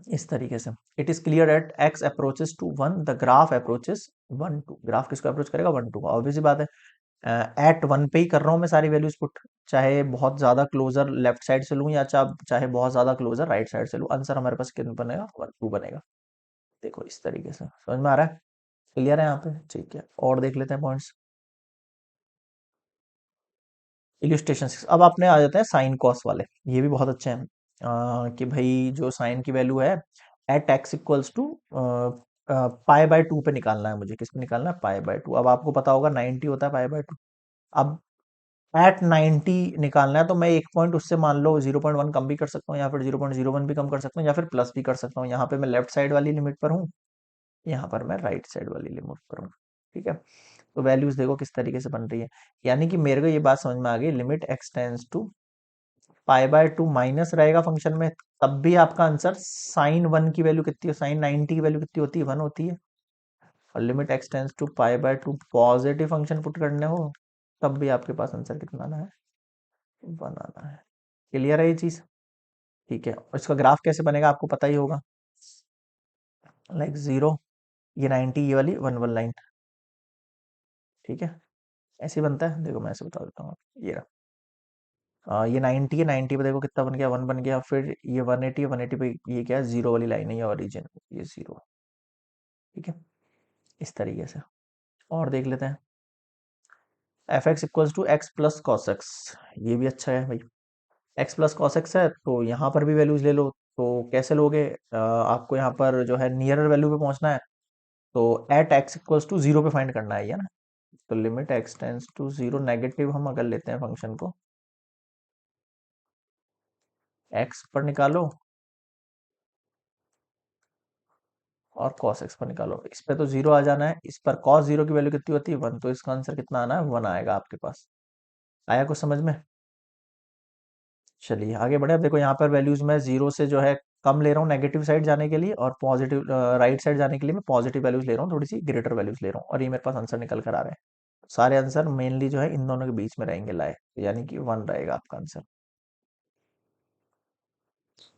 इस तरीके से। It is clear at x approaches to 1 the graph approaches 1 2। Graph किसको अप्रोच करेगा? 1 2। ऑब्वियस सी बात है, एट 1 पे ही कर रहा हूँ मैं सारी वैल्यूज पुट, चाहे बहुत ज्यादा क्लोजर लेफ्ट साइड से लूँ या चाहे बहुत ज्यादा क्लोजर राइट साइड से लूँ, आंसर हमारे पास कितना बनेगा? 1 2 बनेगा। देखो इस तरीके से समझ में आ रहा है? क्लियर है यहाँ पे? ठीक है, और देख लेते हैं पॉइंट्स। इल्यूस्ट्रेशन 6, अब आपने आ जाते हैं साइन कॉस वाले। ये भी बहुत अच्छे हैं। कि भाई जो साइन की वैल्यू है at x equals to pi by 2 पे निकालना है मुझे। किस पे निकालना है? Pi by 2। अब आपको पता होगा 90 होता है पाई बाय 2। अब एट 90 निकालना है, तो मैं एक पॉइंट उससे मान लो 0.1 कम भी कर सकता हूँ, या फिर 0.01 भी कम कर सकता हूँ, या फिर प्लस भी कर सकता हूँ। यहाँ पे मैं लेफ्ट साइड वाली लिमिट पर हूँ, यहाँ पर मैं राइट साइड वाली लिमिट पर हूँ। ठीक है, तो वैल्यूज देखो किस तरीके से बन रही है। यानी कि मेरे को ये बात समझ में आ गई, limit x tends to pi by 2 minus रहेगा फंक्शन में, तब भी आपका आंसर साइन 1 की वैल्यू कितनी है? साइन 90 की वैल्यू कितनी होती है? 1 होती है। और limit x tends to pi by 2 positive function put करने हो, तब भी आपके पास आंसर कितना आना है? 1 आना है। क्लियर है ये चीज? ठीक है, और इसका ग्राफ कैसे बनेगा आपको पता ही होगा, लाइक 0, ये 90, ये वाली 1 1 लाइन। ठीक है, ऐसे ही बनता है। देखो मैं ऐसे बता देता हूँ, ये रहा। ये 90 है, 90 पे देखो कितना बन गया? 1 बन गया। फिर ये 180 है, 180 पे ये क्या है? 0 वाली लाइन है, ये ओरिजिन, ये 0। ठीक है, इस तरीके से। और देख लेते हैं, f x equals to x plus cos x. ये भी अच्छा है भाई। एक्स प्लस कॉस एक्स है, तो यहाँ पर भी वैल्यूज ले लो। तो कैसे लोगे? आपको यहाँ पर जो है नियरर वैल्यू पे पहुंचना है, तो एट एक्स इक्वल्स टू 0 पे फाइंड करना है, ये ना। तो limit x tends to 0 negative हम अगर लेते हैं फंक्शन को, एक्स पर निकालो और cos x पर निकालो। इस पे तो 0 आ जाना है, इस पर cos 0 की वैल्यू कितनी होती है? 1। तो इसका आंसर कितना आना है? 1 आएगा आपके पास। आया कुछ समझ में? चलिए आगे बढ़े। अब देखो यहाँ पर वैल्यूज मैं 0 से जो है कम ले रहा हूँ नेगेटिव साइड जाने के लिए, और पॉजिटिव राइट साइड जाने के लिए मैं पॉजिटिव वैल्यूज ले रहा हूँ, थोड़ी सी ग्रेटर वैल्यूज ले रहा हूँ, और ये मेरे पास आंसर निकल कर आ रहे हैं। सारे आंसर मेनली जो है इन दोनों के बीच में रहेंगे लाए, यानी कि 1 रहेगा आपका आंसर।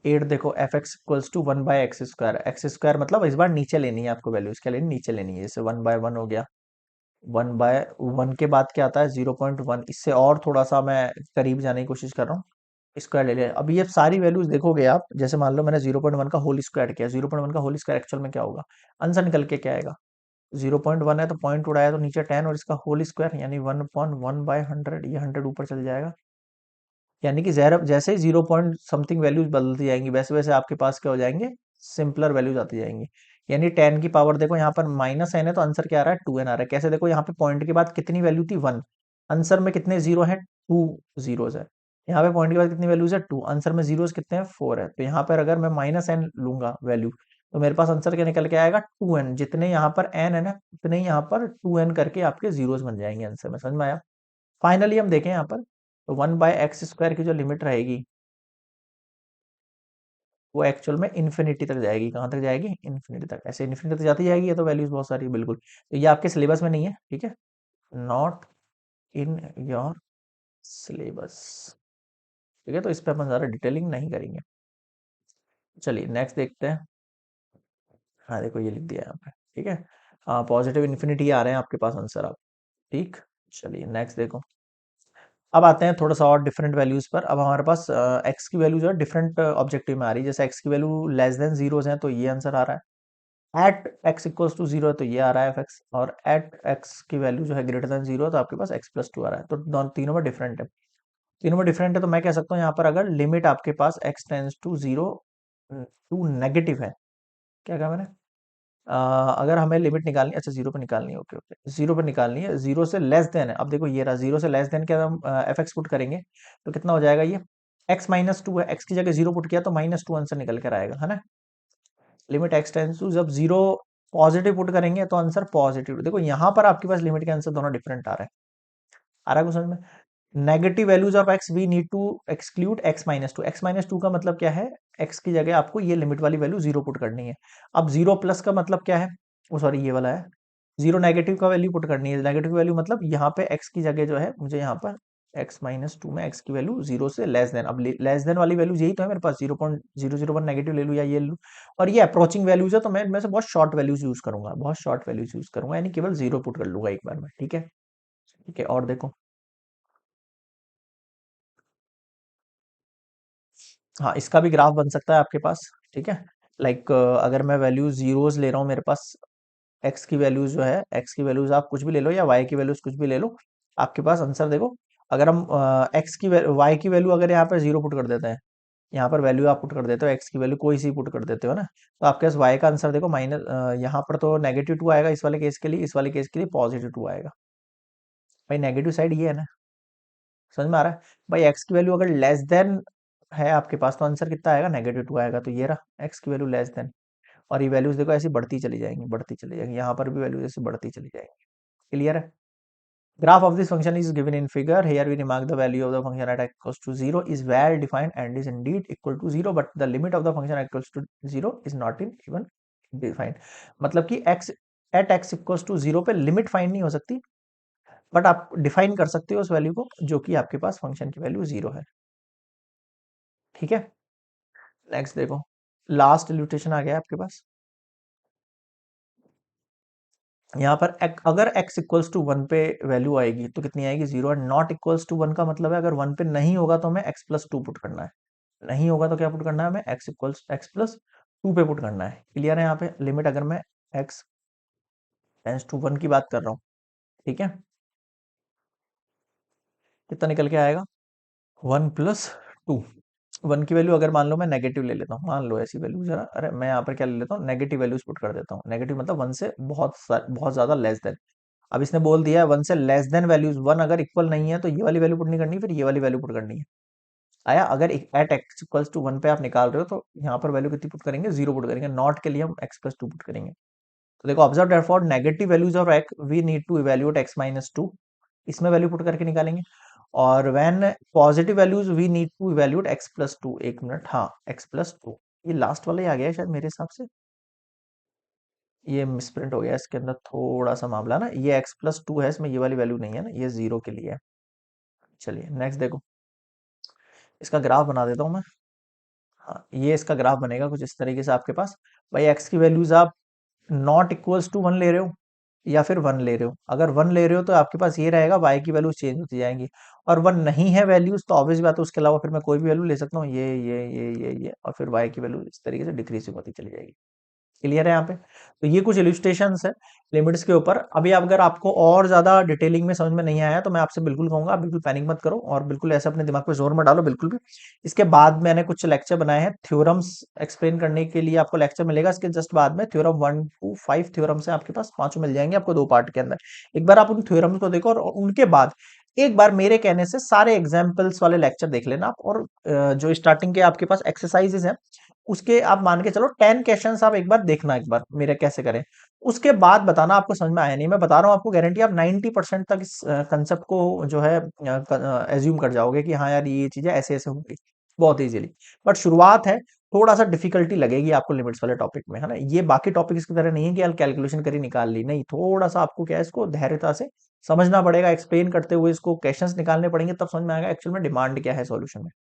8 देखो, f x equals to 1 by x square. X square मतलब इस बार नीचे लेनी है आपको वैल्यूज, क्या लेनी? नीचे लेनी है। जैसे 1 बाय 1 हो गया, 1 बाय 1 के बाद क्या आता है? 0.1। इससे और थोड़ा सा मैं करीब जाने की कोशिश कर रहा हूँ, स्क्वायर ले लिया। अब ये सारी वैल्यूज देखोगे आप, जैसे मान लो मैंने 0.1 का होल स्क्वायर किया, 0.1 का होल स्क्वायर एक्चुअल में क्या होगा? आंसर निकल के क्या आएगा? 0.1 है तो पॉइंट उड़ाया तो नीचे 10, और इसका होल स्क्वायर यानी 1/100। ये 100 ऊपर चल जाएगा। यानी कि जैसे ही 0 पॉइंट समथिंग वैल्यूज बदलती जाएंगी, वैसे वैसे आपके पास क्या हो जाएंगे? सिंपलर वैल्यूज आती जाएंगी। यानी 10 की पावर देखो, यहाँ पर -n है, तो आंसर क्या आ रहा है? 2n आ रहा है। कैसे? देखो यहाँ पे पॉइंट के बाद कितनी वैल्यू थी? 1। आंसर में कितने जीरो है? 2 जीरोज है। यहाँ पे पॉइंट के बाद कितनी वैल्यूज है? 2। आंसर में जीरोज कितने हैं? 4 है। तो यहाँ पर अगर मैं -n लूंगा वैल्यू, तो मेरे पास आंसर क्या निकल के आएगा 2n, जितने यहाँ पर n है ना उतने ही यहाँ पर 2n करके आपके जीरोस बन जाएंगे आंसर में, समझ में आया। फाइनली हम देखें यहाँ पर, तो 1/x² की जो लिमिट रहेगी वो एक्चुअल में इन्फिनिटी तक जाएगी। कहाँ तक जाएगी? इन्फिनिटी तक। ऐसे इन्फिनिटी तक जाती जाएगी, ये तो वैल्यूज बहुत सारी है, बिल्कुल। तो ये आपके सिलेबस में नहीं है, ठीक है, नॉट इन योर सिलेबस, ठीक है। तो इस पे अपन ज़्यादा डिटेलिंग नहीं करेंगे। चलिए नेक्स्ट देखते हैं। हाँ देखो ये लिख दिया है यहाँ पे, ठीक है। पॉजिटिव इन्फिनिटी आ रहे हैं आपके पास आंसर आप, ठीक। चलिए नेक्स्ट देखो। अब आते हैं थोड़ा सा और डिफरेंट वैल्यूज पर। अब हमारे पास एक्स की वैल्यू जो है डिफरेंट ऑब्जेक्टिव में आ रही है। जैसे एक्स की वैल्यू लेस देन जीरोस है तो ये आंसर आ रहा है, at x equals to zero है तो ये आ रहा है एफ एक्स, और एट एक्स की वैल्यू जो है ग्रेटर देन जीरो है तो आपके पास एक्स+2 आ रहा है। तो दोनों तीनों में डिफरेंट है, तीनों में डिफरेंट है। तो मैं कह सकता हूँ यहाँ पर अगर लिमिट आपके पास X tends to zero to negative है, क्या कहा मैंने? अ, अगर हमें लिमिट निकालनी, अच्छा जीरो पे निकालनी है, ओके ओके, जीरो पे निकालनी है, जीरो से लेस देन है। अब देखो ये रहा, जीरो से लेस देन के हम एफ एक्स पुट करेंगे तो कितना हो जाएगा ये, x-2 है, x की जगह जीरो पुट किया तो -2 आंसर निकल कर आएगा, है ना। लिमिट एक्स टेंस टू, जब जीरो पॉजिटिव पुट करेंगे तो आंसर पॉजिटिव। देखो यहाँ पर आपके पास लिमिट के आंसर दोनों डिफरेंट आ रहे हैं, आ रहा है क्वेश्चन में। Negative values of x we need to exclude x-2। x-2 का मतलब क्या है, x की जगह आपको ये लिमिट वाली वैल्यू जीरो पुट करनी है। अब जीरो प्लस का मतलब क्या है, वो सॉरी ये वाला है, जीरो नेगेटिव का वैल्यू पुट करनी है। नेगेटिव वैल्यू मतलब यहाँ पे x की जगह जो है मुझे यहाँ पर x-2 में x की वैल्यू जीरो से लेस देन, अब लेस देन वाली वैल्यू यही तो है मेरे पास, 0.001 नेगेटिव ले लूँ या ये लूँ, और ये अप्रोचिंग वैल्यूज है तो मैं इनमें से बहुत शॉर्ट वैल्यूज यूज करूंगा, बहुत शॉर्ट वैल्यूज यूज करूंगा, यानी केवल जीरो पुट कर लूंगा एक बार में, ठीक है। ठीक है, और देखो, हाँ इसका भी ग्राफ बन सकता है आपके पास, ठीक है। लाइक अगर मैं वैल्यू जीरोस ले रहा हूँ मेरे पास, एक्स की वैल्यूज जो है, एक्स की वैल्यूज आप कुछ भी ले लो या वाई की वैल्यूज कुछ भी ले लो, आपके पास आंसर देखो। अगर हम एक्स की वाई की वैल्यू अगर यहाँ पर जीरो पुट कर देते हैं, यहाँ पर वैल्यू आप पुट कर देते हो, एक्स की वैल्यू कोई सी पुट कर देते हो ना, तो आपके पास वाई का आंसर देखो माइनस, यहाँ पर तो -2 आएगा इस वाले केस के लिए, इस वाले केस के लिए +2 आएगा। भाई नेगेटिव साइड ये है ना, समझ में आ रहा है। भाई एक्स की वैल्यू अगर लेस देन है आपके पास तो आंसर कितना आएगा, -2 आएगा। तो ये रहा एक्स की वैल्यू लेस देन, और ये वैल्यूज देखो ऐसी बढ़ती चली जाएंगी, बढ़ती चली जाएंगी, यहाँ पर भी वैल्यूज ऐसी बढ़ती चली जाएंगी। क्लियर है। Graph of this function is given in figure, here we remark the value of the function at x equals to 0 is well defined and is indeed equal to 0, but the limit of the function at equals to 0 is not in even defined। मतलब कि x एट x equals to 0 पे limit find नहीं हो सकती, but आप define कर सकते हो उस वैल्यू को जो कि आपके पास फंक्शन की वैल्यू 0 है, ठीक है। नेक्स्ट देखो, लास्ट इल्यूस्ट्रेशन आ गया आपके पास। यहाँ पर अगर x इक्वल्स टू 1 पे वैल्यू आएगी तो कितनी आएगी, 0। एंड नॉट इक्वल्स टू 1 का मतलब है अगर 1 पे नहीं होगा तो हमें x+2 पुट करना है, नहीं होगा तो क्या पुट करना है हमें, x+2 पे पुट करना है। क्लियर है। यहाँ पे लिमिट अगर मैं x टेंस टू 1 की बात कर रहा हूँ, ठीक है, कितना निकल के आएगा, 1+2। 1 की वैल्यू अगर मान लो मैं नेगेटिव ले लेता हूँ, मान लो ऐसी वैल्यू जरा, अरे मैं यहाँ पर क्या ले लेता हूँ, नेगेटिव वैल्यूज पुट कर देता हूँ। नेगेटिव मतलब 1 से बहुत ज्यादा लेस देन। अब इसने बोल दिया है 1 से लेस देन वैल्यूज, 1 अगर इक्वल नहीं है तो ये वाली वैल्यू पुट नहीं करनी, फिर ये वाली वैल्यू पुट करनी है। आया, अगर एट एक्स इक्वल्स टू 1 पे आप निकाल रहे हो तो यहाँ पर वैल्यू कितनी पुट करेंगे, 0 पुट करेंगे। नॉट के लिए हम x+2 पुट करेंगे। तो देखो, observe therefore negative values of x we need to evaluate x-2, इसमें वैल्यू पुट करके निकालेंगे। और when positive values we need to evaluate x+2, एक मिनट, हाँ x+2, ये लास्ट वाला ही आ गया है शायद मेरे हिसाब से, ये मिसप्रिंट हो गया, इसके अंदर थोड़ा सा मामला ना, ये x+2 है, इसमें ये वाली वैल्यू नहीं है ना, ये 0 के लिए है। चलिए नेक्स्ट देखो, इसका ग्राफ बना देता हूँ मैं। हाँ ये इसका ग्राफ बनेगा कुछ इस तरीके से आपके पास। भाई एक्स की वैल्यूज आप नॉट इक्वल्स टू 1 ले रहे हो या फिर 1 ले रहे हो। अगर 1 ले रहे हो तो आपके पास ये रहेगा, वाई की वैल्यूज चेंज होती जाएंगी। और 1 नहीं है वैल्यूज तो ऑब्वियस बात है, उसके अलावा फिर मैं कोई भी वैल्यू ले सकता हूँ, ये, और फिर वाई की वैल्यू इस तरीके से डिक्रीजिंग होती चली जाएगी। क्लियर है यहाँ पे। तो ये कुछ इल्यूस्ट्रेशंस है लिमिट्स के ऊपर। अभी अगर आपको और ज्यादा डिटेलिंग में समझ में नहीं आया तो मैं आपसे बिल्कुल कहूंगा, आप बिल्कुल पैनिक मत करो और बिल्कुल ऐसे अपने दिमाग पे जोर मत डालो बिल्कुल भी। इसके बाद मैंने कुछ लेक्चर बनाए हैं थ्योरम्स एक्सप्लेन करने के लिए, आपको लेक्चर मिलेगा इसके जस्ट बाद में। थ्योरम 1 to 5 थ्योरम्स है आपके पास, पांचों मिल जाएंगे आपको 2 पार्ट के अंदर। एक बार आप उन थ्योरम्स को देखो और उनके बाद एक बार मेरे कहने से सारे एग्जाम्पल्स वाले लेक्चर देख लेना आप, और जो स्टार्टिंग के आपके पास एक्सरसाइजेस हैं उसके आप मान के चलो 10 क्वेश्चंस आप एक बार देखना, एक बार मेरे कैसे करें, उसके बाद बताना आपको समझ में आया नहीं। मैं बता रहा हूँ आपको गारंटी, आप 90% तक इस कंसेप्ट को जो है एज्यूम कर जाओगे कि हाँ यार ये चीजें ऐसे ऐसे होंगी बहुत इजीली। बट शुरुआत है, थोड़ा सा डिफिकल्टी लगेगी आपको लिमिट्स वाले टॉपिक में, है ना। ये बाकी टॉपिक्स की तरह नहीं है कि यार कैलकुलेशन करी निकाल ली, नहीं, थोड़ा सा आपको क्या है इसको धैर्यता से समझना पड़ेगा, एक्सप्लेन करते हुए इसको क्वेश्चंस निकालने पड़ेंगे, तब समझ में आएगा एक्चुअल में डिमांड क्या है सॉल्यूशन में।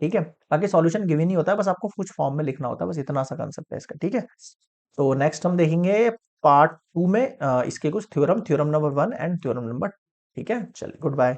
ठीक है, बाकी सॉल्यूशन गिवन ही होता है, बस आपको कुछ फॉर्म में लिखना होता है, बस इतना सा कंसेप्ट है इसका। ठीक है, तो नेक्स्ट हम देखेंगे पार्ट 2 में इसके कुछ theorem, theorem number 1 and theorem number. ठीक है, चलिए, गुड बाय।